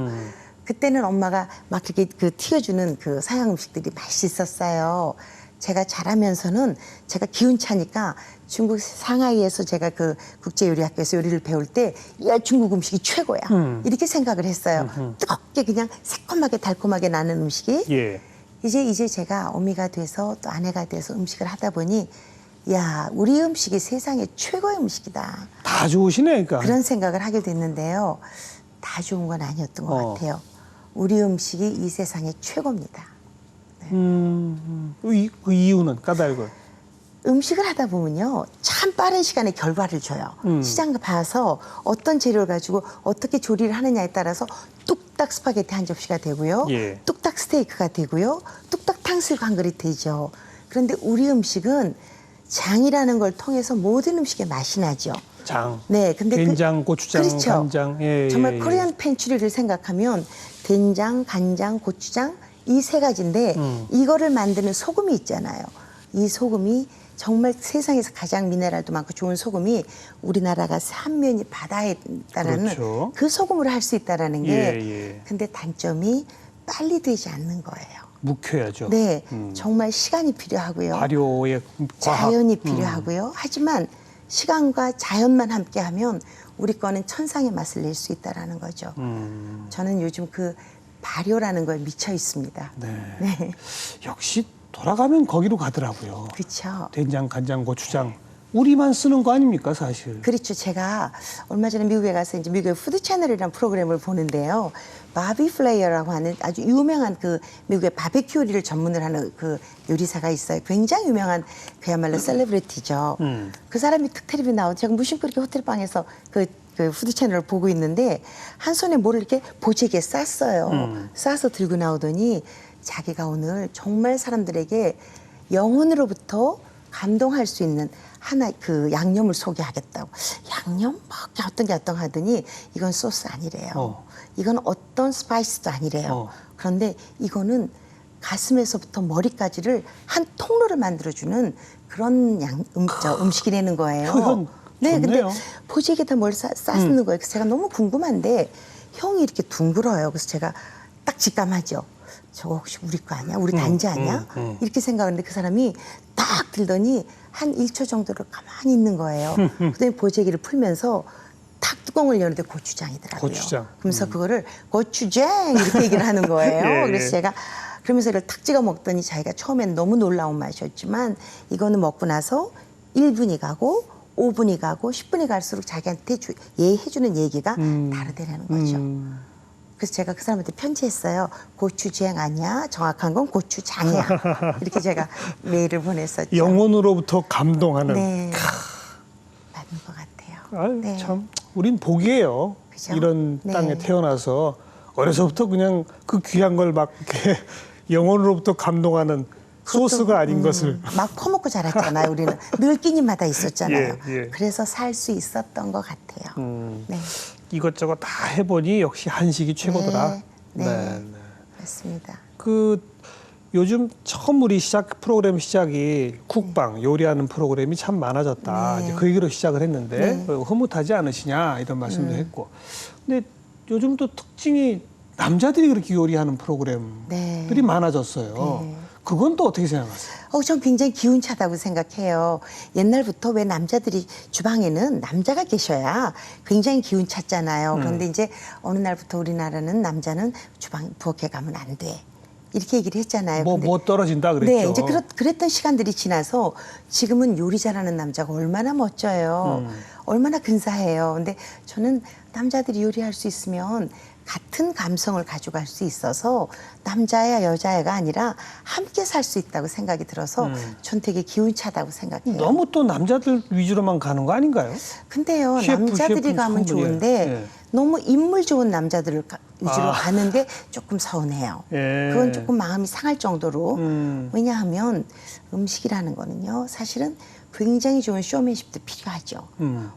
그때는 엄마가 막 이렇게 그 튀겨주는 그 서양 음식들이 맛있었어요. 제가 자라면서는 제가 기운차니까 중국 상하이에서 제가 그 국제요리학교에서 요리를 배울 때 야, 중국 음식이 최고야. 이렇게 생각을 했어요. 뜨겁게 그냥 새콤하게 달콤하게 나는 음식이. 예. 이제 제가 어미가 돼서 또 아내가 돼서 음식을 하다 보니 야, 우리 음식이 세상의 최고의 음식이다. 다 좋으시네, 그러니까. 그런 생각을 하게 됐는데요. 다 좋은 건 아니었던 것 같아요. 우리 음식이 이 세상의 최고입니다. 그 이유는 까닭은? 음식을 하다 보면요. 참 빠른 시간에 결과를 줘요. 시장 봐서 어떤 재료를 가지고 어떻게 조리를 하느냐에 따라서 뚝딱 스파게티 한 접시가 되고요. 예. 뚝딱 스테이크가 되고요. 뚝딱 탕수육 한 그릇 되죠. 그런데 우리 음식은 장이라는 걸 통해서 모든 음식에 맛이 나죠. 장. 네, 근데 된장, 고추장, 그렇죠. 간장. 예, 정말 예, 예. 코리안 팬츄리를 생각하면 된장, 간장, 고추장 이 세 가지인데 이거를 만드는 소금이 있잖아요. 이 소금이 정말 세상에서 가장 미네랄도 많고 좋은 소금이 우리나라가 삼면이 바다에 있다라는 그렇죠. 그 소금으로 할 수 있다라는 게 예. 근데 단점이 빨리 되지 않는 거예요. 묵혀야죠. 네, 정말 시간이 필요하고요. 발효의 과학. 자연이 필요하고요. 하지만 시간과 자연만 함께하면 우리 거는 천상의 맛을 낼 수 있다라는 거죠. 저는 요즘 그 발효라는 거에 미쳐 있습니다. 네. 역시 돌아가면 거기로 가더라고요. 그렇죠. 된장, 간장, 고추장. 우리만 쓰는 거 아닙니까, 사실? 그렇죠. 제가 얼마 전에 미국에 가서 이제 미국의 푸드 채널이라는 프로그램을 보는데요. 바비 플레이어라고 하는 아주 유명한 그 미국의 바베큐 요리를 전문을 하는 그 요리사가 있어요. 굉장히 유명한 그야말로 셀레브리티죠. 그 사람이 특 텔레비 나오고 제가 무심코 이렇게 호텔방에서 그 푸드 채널을 보고 있는데 한 손에 뭐를 이렇게 보재기에 쌌어요. 싸서 들고 나오더니 자기가 오늘 정말 사람들에게 영혼으로부터 감동할 수 있는 하나 그 양념을 소개하겠다고. 양념? 뭐 어떤 게 하더니 이건 소스 아니래요. 이건 어떤 스파이스도 아니래요. 그런데 이거는 가슴에서부터 머리까지를 한 통로를 만들어주는 그런 음식이라는 거예요. 네, 근데 보지에다 뭘 싸쓰는 거예요. 그래서 제가 너무 궁금한데 형이 이렇게 둥글어요. 그래서 제가 딱 직감하죠. 저거 혹시 우리 거 아니야? 우리 단지 아니야? 이렇게 생각하는데 그 사람이 딱 들더니 한 1초 정도를 가만히 있는 거예요. 그다음에 보재기를 풀면서 탁 뚜껑을 여는데 고추장이더라고요. 고추장. 그러면서 그거를 고추장 이렇게 얘기를 하는 거예요. 예, 그래서 예. 제가 그러면서 이걸 탁 찍어 먹더니 자기가 처음엔 너무 놀라운 맛이었지만 이거는 먹고 나서 1분이 가고 5분이 가고 10분이 갈수록 자기한테 해주는 얘기가 다르다라는 거죠. 그래서 제가 그 사람한테 편지했어요. 고추장 아니야. 정확한 건 고추장이야. 이렇게 제가 메일을 보냈었죠. 영혼으로부터 감동하는. 네. 맞는 것 같아요. 아유, 네. 참, 우린 복이에요. 그죠? 이런 네. 땅에 태어나서 어려서부터 그냥 그 귀한 걸 막 이렇게 영혼으로부터 감동하는 소스가 아닌 것을. 막 퍼먹고 자랐잖아요. 우리는 늘 끼니마다 있었잖아요. 예, 예. 그래서 살 수 있었던 것 같아요. 네. 이것저것 다 해보니 역시 한식이 최고더라. 네. 맞습니다. 그 요즘 처음 우리 프로그램 시작이 쿡방 요리하는 프로그램이 참 많아졌다. 네. 이제 그 얘기로 시작을 했는데 네. 흐뭇하지 않으시냐 이런 말씀도 했고. 근데 요즘 또 특징이 남자들이 그렇게 요리하는 프로그램들이 네. 많아졌어요. 네. 그건 또 어떻게 생각하세요? 전 굉장히 기운차다고 생각해요. 옛날부터 왜 남자들이 주방에는 남자가 계셔야 굉장히 기운찼잖아요. 그런데 이제 어느 날부터 우리나라는 남자는 주방 부엌에 가면 안 돼. 이렇게 얘기를 했잖아요. 뭐 떨어진다 그랬죠. 네, 이제 그랬던 시간들이 지나서 지금은 요리 잘하는 남자가 얼마나 멋져요. 얼마나 근사해요. 근데 저는 남자들이 요리할 수 있으면 같은 감성을 가져갈 수 있어서 남자야 여자야가 아니라 함께 살 수 있다고 생각이 들어서 전 되게 기운차다고 생각해요. 너무 또 남자들 위주로만 가는 거 아닌가요? 근데요, 셰프, 남자들이 가면 성분이. 좋은데 예. 너무 인물 좋은 남자들을 위주로 가는 게 조금 서운해요. 예. 그건 조금 마음이 상할 정도로. 왜냐하면 음식이라는 거는요, 사실은 굉장히 좋은 쇼맨십도 필요하죠.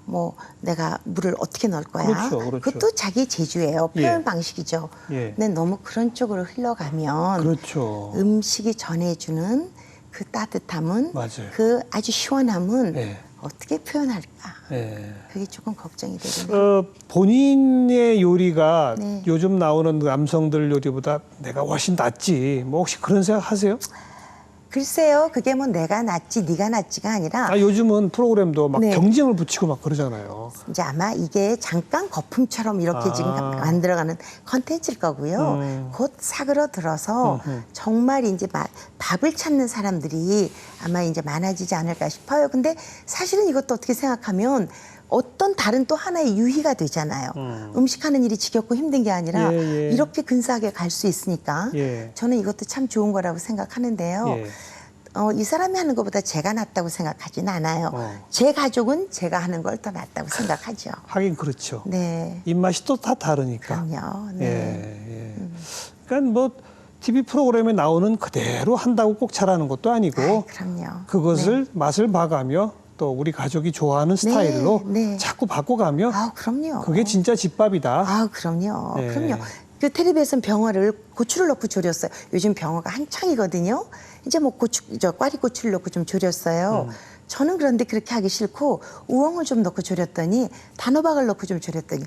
뭐 내가 물을 어떻게 넣을 거야. 그렇죠. 그것도 자기 재주예요. 표현 방식이죠. 예. 근데 너무 그런 쪽으로 흘러가면 그렇죠. 음식이 전해주는 그 따뜻함은 맞아요. 그 아주 시원함은 예. 어떻게 표현할까. 예. 그게 조금 걱정이 되거든요. 본인의 요리가 네. 요즘 나오는 남성들 요리보다 내가 훨씬 낫지. 뭐 혹시 그런 생각 하세요? 글쎄요, 그게 뭐 내가 낫지, 네가 낫지가 아니라 요즘은 프로그램도 막 네. 경쟁을 붙이고 막 그러잖아요. 이제 아마 이게 잠깐 거품처럼 이렇게 지금 만들어가는 컨텐츠일 거고요. 곧 사그러들어서 정말 이제 밥을 찾는 사람들이 아마 이제 많아지지 않을까 싶어요. 근데 사실은 이것도 어떻게 생각하면 어떤 다른 또 하나의 유희가 되잖아요. 음식하는 일이 지겹고 힘든 게 아니라 예, 예. 이렇게 근사하게 갈 수 있으니까 예. 저는 이것도 참 좋은 거라고 생각하는데요. 예. 이 사람이 하는 것보다 제가 낫다고 생각하진 않아요. 제 가족은 제가 하는 걸 더 낫다고 생각하죠. 하긴 그렇죠. 네. 입맛이 또 다 다르니까. 그럼요. 네. 예, 예. 그러니까 뭐 TV 프로그램에 나오는 그대로 한다고 꼭 잘하는 것도 아니고 그럼요. 그것을 맛을 봐가며 또 우리 가족이 좋아하는 스타일로 네. 자꾸 바꿔가며 그럼요. 그게 진짜 집밥이다. 그럼요. 네. 그럼요. 그 텔레비에서는 병어를 고추를 넣고 졸였어요. 요즘 병어가 한창이거든요. 이제 뭐 꽈리고추를 넣고 좀 졸였어요. 저는 그런데 그렇게 하기 싫고 우엉을 좀 넣고 졸였더니 단호박을 넣고 좀 졸였더니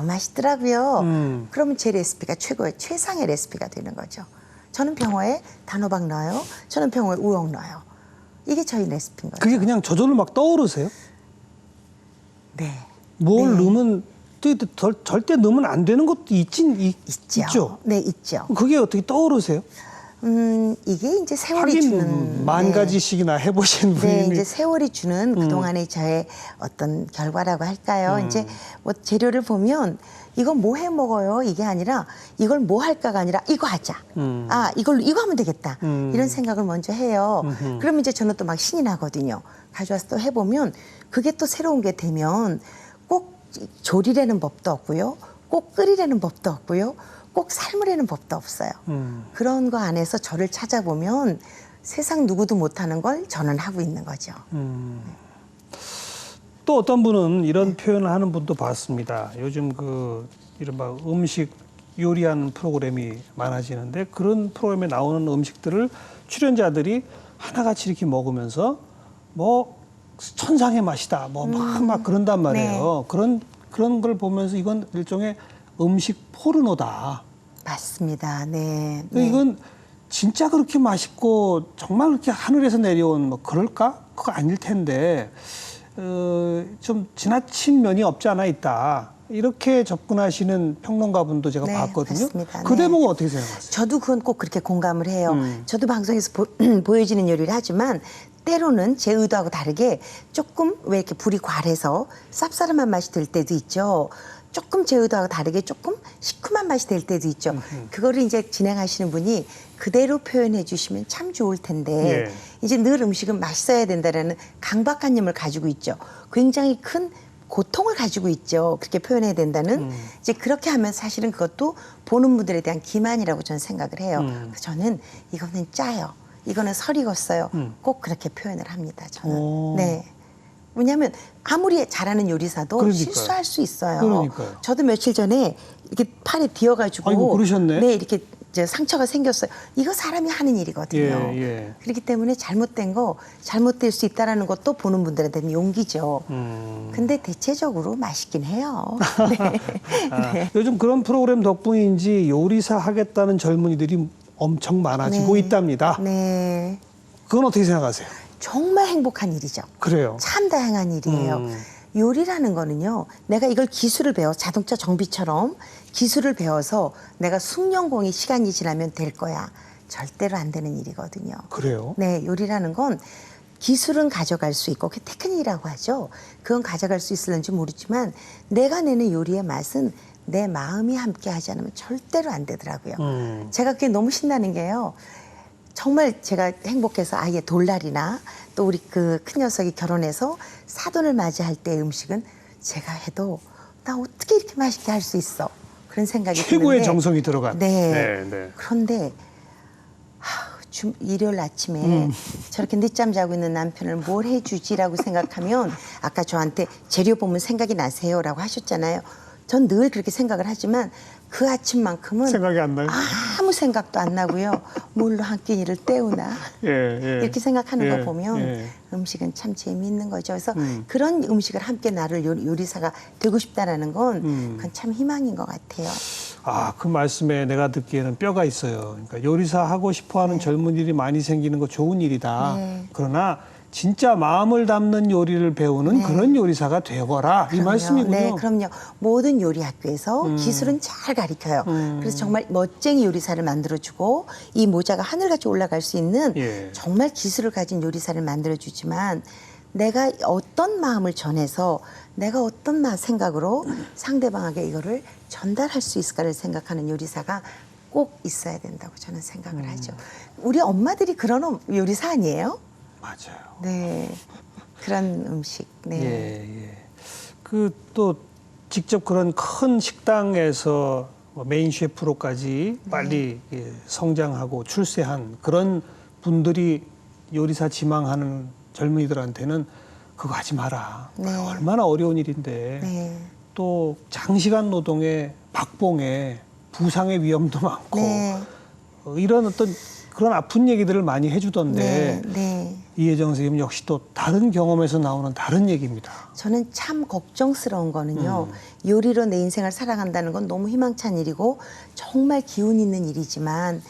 맛있더라고요. 그러면 제 레시피가 최상의 레시피가 되는 거죠. 저는 병어에 단호박 넣어요. 저는 병어에 우엉 넣어요. 이게 저희 레시피인 거죠. 그게 그냥 저절로 막 떠오르세요? 네. 뭘 넣으면 절대 넣으면 안 되는 것도 있죠. 네, 있죠. 그게 어떻게 떠오르세요? 이게 이제 세월이 하긴 주는 만 가지씩이나 해보신 네, 분이 이제 세월이 주는 그동안의 저의 어떤 결과라고 할까요? 이제 뭐 재료를 보면 이거 뭐 해 먹어요? 이게 아니라 이걸 뭐 할까가 아니라 이거 하자. 아, 이거 하면 되겠다. 이런 생각을 먼저 해요. 그러면 이제 저는 또 막 신이 나거든요. 가져와서 또 해보면 그게 또 새로운 게 되면 꼭 조리라는 법도 없고요. 꼭 끓이라는 법도 없고요. 꼭 삶으라는 법도 없어요. 그런 거 안에서 저를 찾아보면 세상 누구도 못하는 걸 저는 하고 있는 거죠. 또 어떤 분은 이런 표현을 하는 분도 봤습니다. 요즘 그 이른바 음식 요리하는 프로그램이 많아지는데 그런 프로그램에 나오는 음식들을 출연자들이 하나같이 이렇게 먹으면서 뭐 천상의 맛이다 뭐 막 그런단 말이에요. 그런 걸 보면서 이건 일종의 음식 포르노다. 맞습니다. 네. 근데 이건 진짜 그렇게 맛있고 정말 그렇게 하늘에서 내려온 뭐 그럴까? 그거 아닐 텐데 좀 지나친 면이 없지 않아 있다. 이렇게 접근하시는 평론가분도 제가 네, 봤거든요. 맞습니다. 그 네. 대목은 어떻게 생각하세요? 저도 그건 꼭 그렇게 공감을 해요. 저도 방송에서 보여지는 요리를 하지만 때로는 제 의도하고 다르게 조금 왜 이렇게 불이 과해서 쌉싸름한 맛이 들 때도 있죠. 조금 제 의도하고 다르게 조금 시큼한 맛이 될 때도 있죠. 그거를 이제 진행하시는 분이 그대로 표현해 주시면 참 좋을 텐데 예. 이제 늘 음식은 맛있어야 된다라는 강박관념을 가지고 있죠. 굉장히 큰 고통을 가지고 있죠. 그렇게 표현해야 된다는. 이제 그렇게 하면 사실은 그것도 보는 분들에 대한 기만이라고 저는 생각을 해요. 그래서 저는 이거는 짜요. 이거는 설 익었어요. 꼭 그렇게 표현을 합니다. 저는. 오. 네. 왜냐하면 아무리 잘하는 요리사도 그러니까요. 실수할 수 있어요. 그러니까요. 저도 며칠 전에 이렇게 팔에 뒤어가지고 아이고, 그러셨네. 네, 이렇게 이제 상처가 생겼어요. 이거 사람이 하는 일이거든요. 예, 예. 그렇기 때문에 잘못된 거 잘못될 수 있다라는 것도 보는 분들한테는 용기죠. 근데 대체적으로 맛있긴 해요. 네. 네. 요즘 그런 프로그램 덕분인지 요리사 하겠다는 젊은이들이 엄청 많아지고 네. 있답니다. 네. 그건 어떻게 생각하세요? 정말 행복한 일이죠. 그래요. 참 다양한 일이에요. 요리라는 거는요, 내가 이걸 기술을 배워, 자동차 정비처럼 기술을 배워서 내가 숙련공의 시간이 지나면 될 거야. 절대로 안 되는 일이거든요. 그래요? 네, 요리라는 건 기술은 가져갈 수 있고, 그게 테크닉이라고 하죠. 그건 가져갈 수 있을는지 모르지만, 내가 내는 요리의 맛은 내 마음이 함께 하지 않으면 절대로 안 되더라고요. 제가 그게 너무 신나는 게요. 정말 제가 행복해서 아이의 돌날이나 또 우리 그 큰 녀석이 결혼해서 사돈을 맞이할 때의 음식은 제가 해도 나 어떻게 이렇게 맛있게 할 수 있어? 그런 생각이 최고의 드는데 정성이 들어간. 네. 네, 네. 그런데 일요일 아침에 저렇게 늦잠 자고 있는 남편을 뭘 해주지라고 생각하면 아까 저한테 재료 보면 생각이 나세요라고 하셨잖아요. 전 늘 그렇게 생각을 하지만 그 아침만큼은 생각이 안 나요? 아무 생각도 안 나고요. 뭘로 한 끼니를 때우나 예, 예. 이렇게 생각하는 예, 거 보면 예. 음식은 참 재미있는 거죠. 그래서 그런 음식을 함께 나를 요리사가 되고 싶다라는 건 그건 참 희망인 것 같아요. 아, 그 말씀에 내가 듣기에는 뼈가 있어요. 그러니까 요리사 하고 싶어하는 젊은이들이 많이 생기는 거 좋은 일이다. 네. 그러나 진짜 마음을 담는 요리를 배우는 그런 요리사가 되어라. 이 그럼요. 말씀이군요. 네, 그럼요. 모든 요리 학교에서 기술은 잘 가르쳐요. 그래서 정말 멋쟁이 요리사를 만들어주고 이 모자가 하늘같이 올라갈 수 있는 예. 정말 기술을 가진 요리사를 만들어주지만 내가 어떤 마음을 전해서 내가 어떤 생각으로 상대방에게 이거를 전달할 수 있을까를 생각하는 요리사가 꼭 있어야 된다고 저는 생각을 하죠. 우리 엄마들이 그런 요리사 아니에요? 맞아요. 네, 그런 음식. 네. 예, 예. 그 또 직접 그런 큰 식당에서 뭐 메인 셰프로까지 빨리 예, 성장하고 출세한 그런 분들이 요리사 지망하는 젊은이들한테는 그거 하지 마라. 네. 그거 얼마나 어려운 일인데 네. 또 장시간 노동에 박봉에 부상의 위험도 많고 네. 이런 어떤 그런 아픈 얘기들을 많이 네, 해주던데 네. 이혜정 선생님 역시 또 다른 경험에서 나오는 다른 얘기입니다. 저는 참 걱정스러운 거는요. 요리로 내 인생을 살아간다는 건 너무 희망찬 일이고 정말 기운 있는 일이지만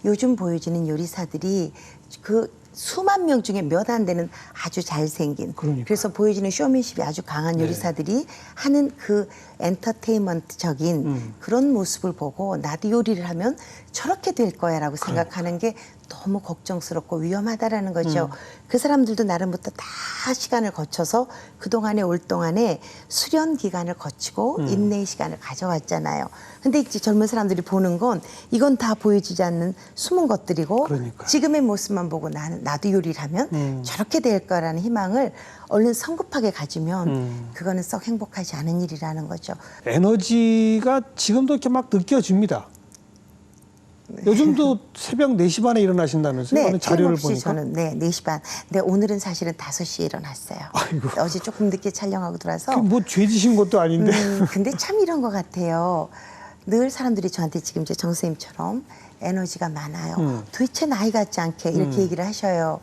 요즘 보여지는 요리사들이 그 수만 명 중에 몇 안 되는 아주 잘생긴 그러니까요. 그래서 보여지는 쇼맨십이 아주 강한 요리사들이 하는 그 엔터테인먼트적인 그런 모습을 보고 나도 요리를 하면 저렇게 될 거야라고 생각하는 게 너무 걱정스럽고 위험하다라는 거죠. 그 사람들도 나름부터 다 시간을 거쳐서 그동안에 올 동안에 수련 기간을 거치고 인내의 시간을 가져왔잖아요. 근데 이제 젊은 사람들이 보는 건 이건 다 보여지지 않는 숨은 것들이고 그러니까요. 지금의 모습만 보고 나도 요리를 하면 저렇게 될 거라는 희망을 얼른 성급하게 가지면 그거는 썩 행복하지 않은 일이라는 거죠. 에너지가 지금도 이렇게 막 느껴집니다. 요즘도 새벽 4시 반에 일어나신다면서요? 오늘 자료를 틀림없이 보니까. 저는 4시 반. 근데 오늘은 사실은 5시에 일어났어요. 아이고. 어제 조금 늦게 촬영하고 들어와서. 뭐 죄지신 것도 아닌데. 근데 참 이런 것 같아요. 늘 사람들이 저한테 지금 이제 정 선생님처럼 에너지가 많아요. 도대체 나이 같지 않게 이렇게 얘기를 하셔요.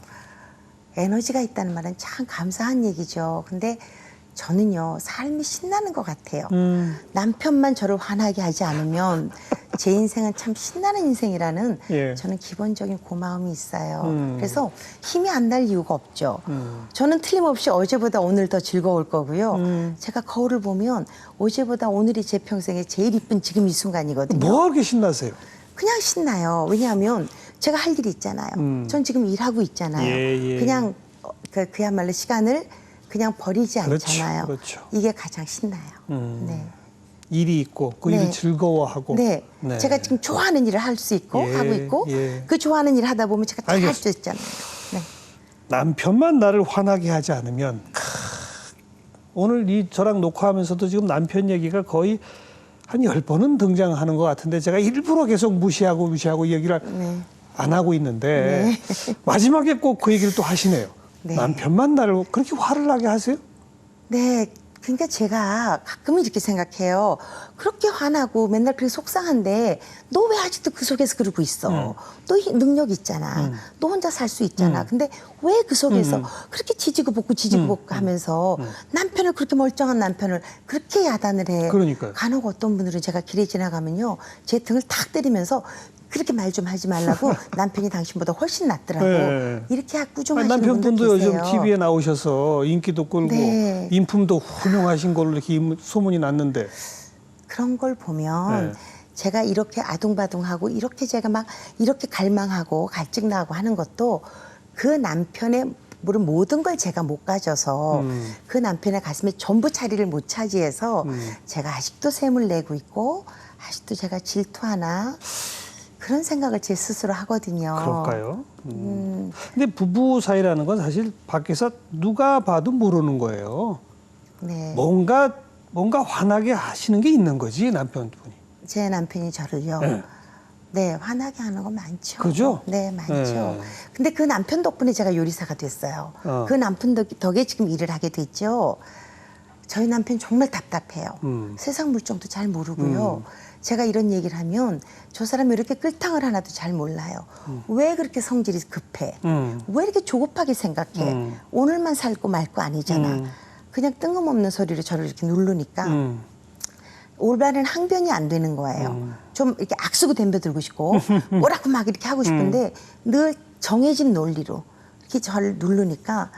에너지가 있다는 말은 참 감사한 얘기죠. 근데 저는요, 삶이 신나는 것 같아요. 남편만 저를 화나게 하지 않으면 제 인생은 참 신나는 인생이라는 예. 저는 기본적인 고마움이 있어요. 그래서 힘이 안 날 이유가 없죠. 저는 틀림없이 어제보다 오늘 더 즐거울 거고요. 제가 거울을 보면 어제보다 오늘이 제 평생에 제일 이쁜 지금 이 순간이거든요. 뭐 그렇게 신나세요? 그냥 신나요. 왜냐하면 제가 할 일이 있잖아요. 전 지금 일하고 있잖아요. 예, 예. 그냥 그야말로 시간을 그냥 버리지 그렇죠, 않잖아요. 그렇죠. 이게 가장 신나요. 네. 일이 있고 그 일을 즐거워하고. 네. 제가 지금 좋아하는 일을 할 수 있고 예, 하고 있고 예. 그 좋아하는 일을 하다 보면 제가 다 할 수 알겠습니다. 있잖아요. 네. 남편만 나를 화나게 하지 않으면 오늘 이 저랑 녹화하면서도 지금 남편 얘기가 거의 한 10번은 등장하는 것 같은데 제가 일부러 계속 무시하고 이 얘기를 안 하고 있는데 마지막에 꼭 그 얘기를 또 하시네요. 네. 남편만 나를 그렇게 화를 나게 하세요? 네. 그러니까 제가 가끔은 이렇게 생각해요. 그렇게 화나고 맨날 그렇게 속상한데 너 왜 아직도 그 속에서 그러고 있어? 너 능력 있잖아. 너 혼자 살 수 있잖아. 근데 왜 그 속에서 그렇게 지지고 볶고 하면서 남편을 그렇게 멀쩡한 남편을 그렇게 야단을 해. 그러니까요. 간혹 어떤 분들은 제가 길에 지나가면요. 제 등을 탁 때리면서 그렇게 말 좀 하지 말라고 남편이 당신보다 훨씬 낫더라고. 네. 이렇게 꾸중하시는 남편분도 분들 계세요. 요즘 TV에 나오셔서 인기도 끌고 네. 인품도 훌륭하신 걸로 이렇게 소문이 났는데. 그런 걸 보면 네. 제가 이렇게 아둥바둥하고 이렇게 제가 막 이렇게 갈망하고 갈증나고 하는 것도 그 남편의 물론 모든 걸 제가 못 가져서 그 남편의 가슴에 전부 자리를 못 차지해서 제가 아직도 샘을 내고 있고 아직도 제가 질투하나 그런 생각을 제 스스로 하거든요. 그럴까요? 근데 부부 사이라는 건 사실 밖에서 누가 봐도 모르는 거예요. 네. 뭔가 화나게 하시는 게 있는 거지 남편분이. 제 남편이 저를요. 네. 네, 화나게 하는 거 많죠. 그죠? 네, 많죠. 네. 근데 그 남편 덕분에 제가 요리사가 됐어요. 어. 그 남편 덕에 지금 일을 하게 됐죠. 저희 남편 정말 답답해요. 세상 물정도 잘 모르고요. 제가 이런 얘기를 하면 저 사람이 이렇게 끌탕을 하나도 잘 몰라요. 왜 그렇게 성질이 급해? 왜 이렇게 조급하게 생각해? 오늘만 살고 말 거 아니잖아. 그냥 뜬금없는 소리로 저를 이렇게 누르니까 올바른 항변이 안 되는 거예요. 좀 이렇게 악수고 덤벼들고 싶고 뭐라고 막 이렇게 하고 싶은데 늘 정해진 논리로 이렇게 저를 누르니까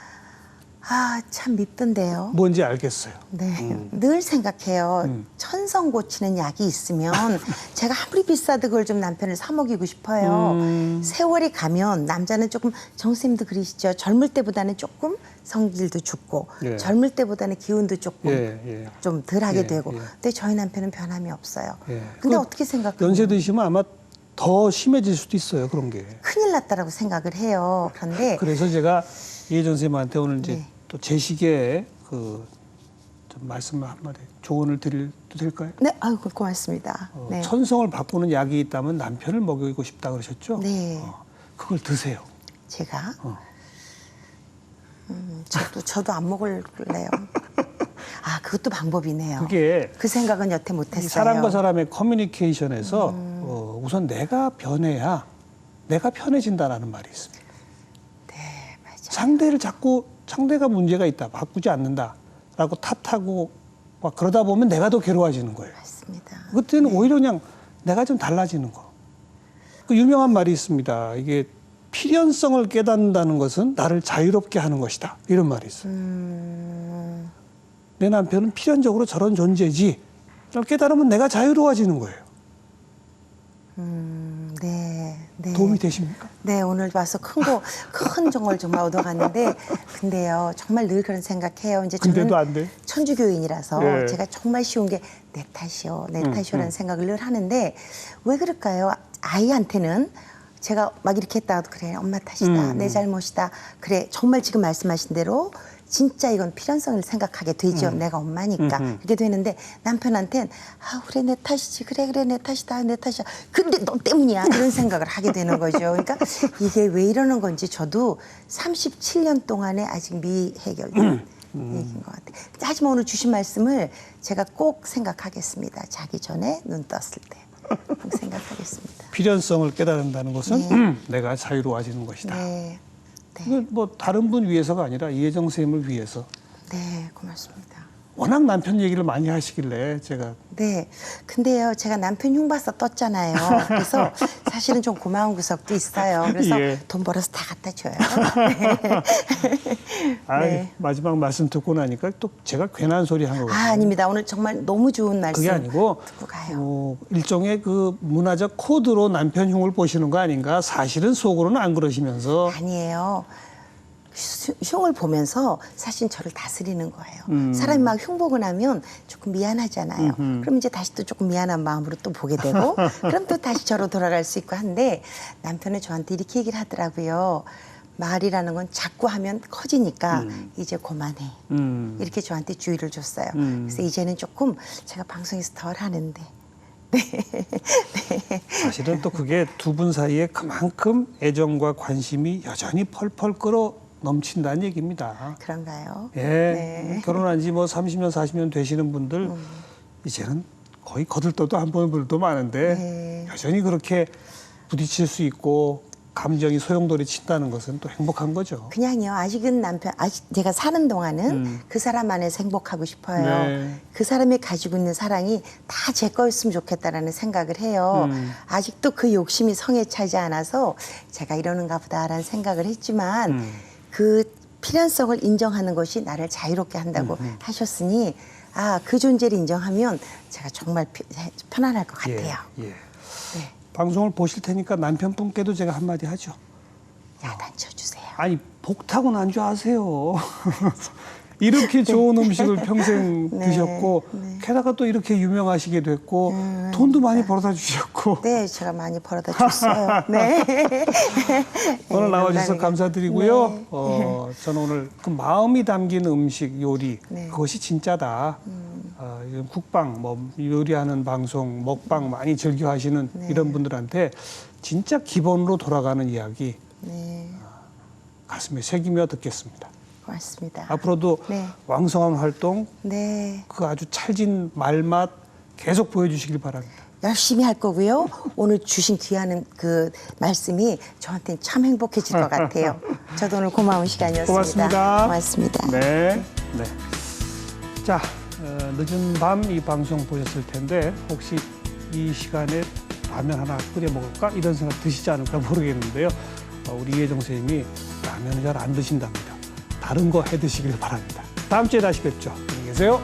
아, 참 밉던데요. 뭔지 알겠어요. 네, 늘 생각해요. 천성 고치는 약이 있으면 제가 아무리 비싸도 그걸 좀 남편을 사 먹이고 싶어요. 세월이 가면 남자는 조금 정 선생님도 그러시죠. 젊을 때보다는 조금 성질도 죽고 예. 젊을 때보다는 기운도 조금 예. 좀 덜하게 예, 되고. 예. 근데 저희 남편은 변함이 없어요. 예. 근데 그 어떻게 생각해요? 연세 드시면 아마 더 심해질 수도 있어요. 그런 게. 큰일 났다라고 생각을 해요. 그런데 그래서 제가 이혜전 선생님한테 오늘 이제 네. 또 제 시기에 좀 말씀을 한마디 조언을 드려도 될까요? 네, 아유 고맙습니다. 네. 천성을 바꾸는 약이 있다면 남편을 먹이고 싶다 그러셨죠? 네. 그걸 드세요. 제가 저도 안 먹을래요. 아, 그것도 방법이네요. 그게 그 생각은 여태 이 못했어요. 사람과 사람의 커뮤니케이션에서 우선 내가 변해야 내가 편해진다라는 말이 있습니다. 네, 맞아요. 상대가 문제가 있다, 바꾸지 않는다라고 탓하고 막 그러다 보면 내가 더 괴로워지는 거예요. 맞습니다. 그때는 오히려 그냥 내가 좀 달라지는 거. 그 유명한 말이 있습니다. 이게 필연성을 깨닫는다는 것은 나를 자유롭게 하는 것이다. 이런 말이 있어요. 내 남편은 필연적으로 저런 존재지. 를 깨달으면 내가 자유로워지는 거예요. 네, 네. 도움이 되십니까? 네, 오늘 와서 큰 정보를 정말 얻어갔는데, 근데요, 정말 늘 그런 생각해요. 이제 저는 근데도 안 돼? 천주교인이라서 네. 제가 정말 쉬운 게 내 탓이요라는 생각을 늘 하는데, 왜 그럴까요? 아이한테는 제가 막 이렇게 했다가도 그래, 엄마 탓이다, 내 잘못이다. 그래, 정말 지금 말씀하신 대로 진짜 이건 필연성을 생각하게 되죠. 내가 엄마니까. 이렇게 되는데 남편한테는 아, 그래, 내 탓이지. 그래, 내 탓이다. 내 탓이야. 근데 너 때문이야. 이런 생각을 하게 되는 거죠. 그러니까 이게 왜 이러는 건지 저도 37년 동안에 아직 미해결된 얘기인 것 같아요. 하지만 오늘 주신 말씀을 제가 꼭 생각하겠습니다. 자기 전에 눈 떴을 때. 꼭 생각하겠습니다. 필연성을 깨닫는다는 것은 내가 자유로워지는 것이다. 네. 네. 이건 뭐 다른 분 위해서가 아니라 이혜정 선생님을 위해서. 네, 고맙습니다. 워낙 남편 얘기를 많이 하시길래 제가 네. 근데요, 제가 남편 흉봐서 떴잖아요. 그래서 사실은 좀 고마운 구석도 있어요. 그래서 예. 돈 벌어서 다 갖다 줘요. 네. 마지막 말씀 듣고 나니까 또 제가 괜한 소리 한 거거든요. 아, 아닙니다. 오늘 정말 너무 좋은 말씀 그게 아니고 듣고 가요. 일종의 그 문화적 코드로 남편 흉을 보시는 거 아닌가? 사실은 속으로는 안 그러시면서. 아니에요. 흉을 보면서 사실 저를 다스리는 거예요. 사람이 막 흉보고 나면 조금 미안하잖아요. 그럼 이제 다시 또 조금 미안한 마음으로 또 보게 되고 그럼 또 다시 저로 돌아갈 수 있고 한데 남편은 저한테 이렇게 얘기를 하더라고요. 말이라는 건 자꾸 하면 커지니까 이제 그만해. 이렇게 저한테 주의를 줬어요. 그래서 이제는 조금 제가 방송에서 덜 하는데 네. 네. 사실은 또 그게 두 분 사이에 그만큼 애정과 관심이 여전히 펄펄 끓어 넘친다는 얘기입니다. 그런가요? 예. 네. 결혼한 지 뭐 30년, 40년 되시는 분들 이제는 거의 거들떠도 안 보는 분들도 많은데 네. 여전히 그렇게 부딪힐 수 있고 감정이 소용돌이 친다는 것은 또 행복한 거죠. 그냥요. 아직은 아직 제가 사는 동안은 그 사람 안에서 행복하고 싶어요. 네. 그 사람이 가지고 있는 사랑이 다 제 거였으면 좋겠다라는 생각을 해요. 아직도 그 욕심이 성에 차지 않아서 제가 이러는가 보다라는 생각을 했지만 그 필연성을 인정하는 것이 나를 자유롭게 한다고 하셨으니 아, 그 존재를 인정하면 제가 정말 편안할 것 같아요. 예. 네. 방송을 보실 테니까 남편분께도 제가 한마디 하죠. 야단 쳐주세요. 아니 복타고 난주하세요. 이렇게 좋은 음식을 평생 네. 드셨고 게다가 또 이렇게 유명하시게 됐고 돈도 많이 벌어다 주셨고 네, 제가 많이 벌어다 줬어요. 네. 오늘 나와주셔서 농담이고. 감사드리고요. 네. 저는 오늘 그 마음이 담긴 음식 요리 네. 그것이 진짜다. 이런 국방, 뭐 요리하는 방송, 먹방 많이 즐겨 하시는 이런 분들한테 진짜 기본으로 돌아가는 이야기 네, 가슴에 새기며 듣겠습니다. 고맙습니다. 앞으로도 네. 왕성한 활동, 네, 그 아주 찰진 말맛 계속 보여주시길 바랍니다. 열심히 할 거고요. 오늘 주신 귀한 그 말씀이 저한테는 참 행복해질 것 같아요. 저도 오늘 고마운 시간이었습니다. 고맙습니다. 고맙습니다. 네. 자, 늦은 밤 이 방송 보셨을 텐데 혹시 이 시간에 라면 하나 끓여 먹을까 이런 생각 드시지 않을까 모르겠는데요. 우리 이혜정 선생님이 라면을 잘 안 드신답니다. 다른 거 해 드시길 바랍니다. 다음 주에 다시 뵙죠. 안녕히 계세요.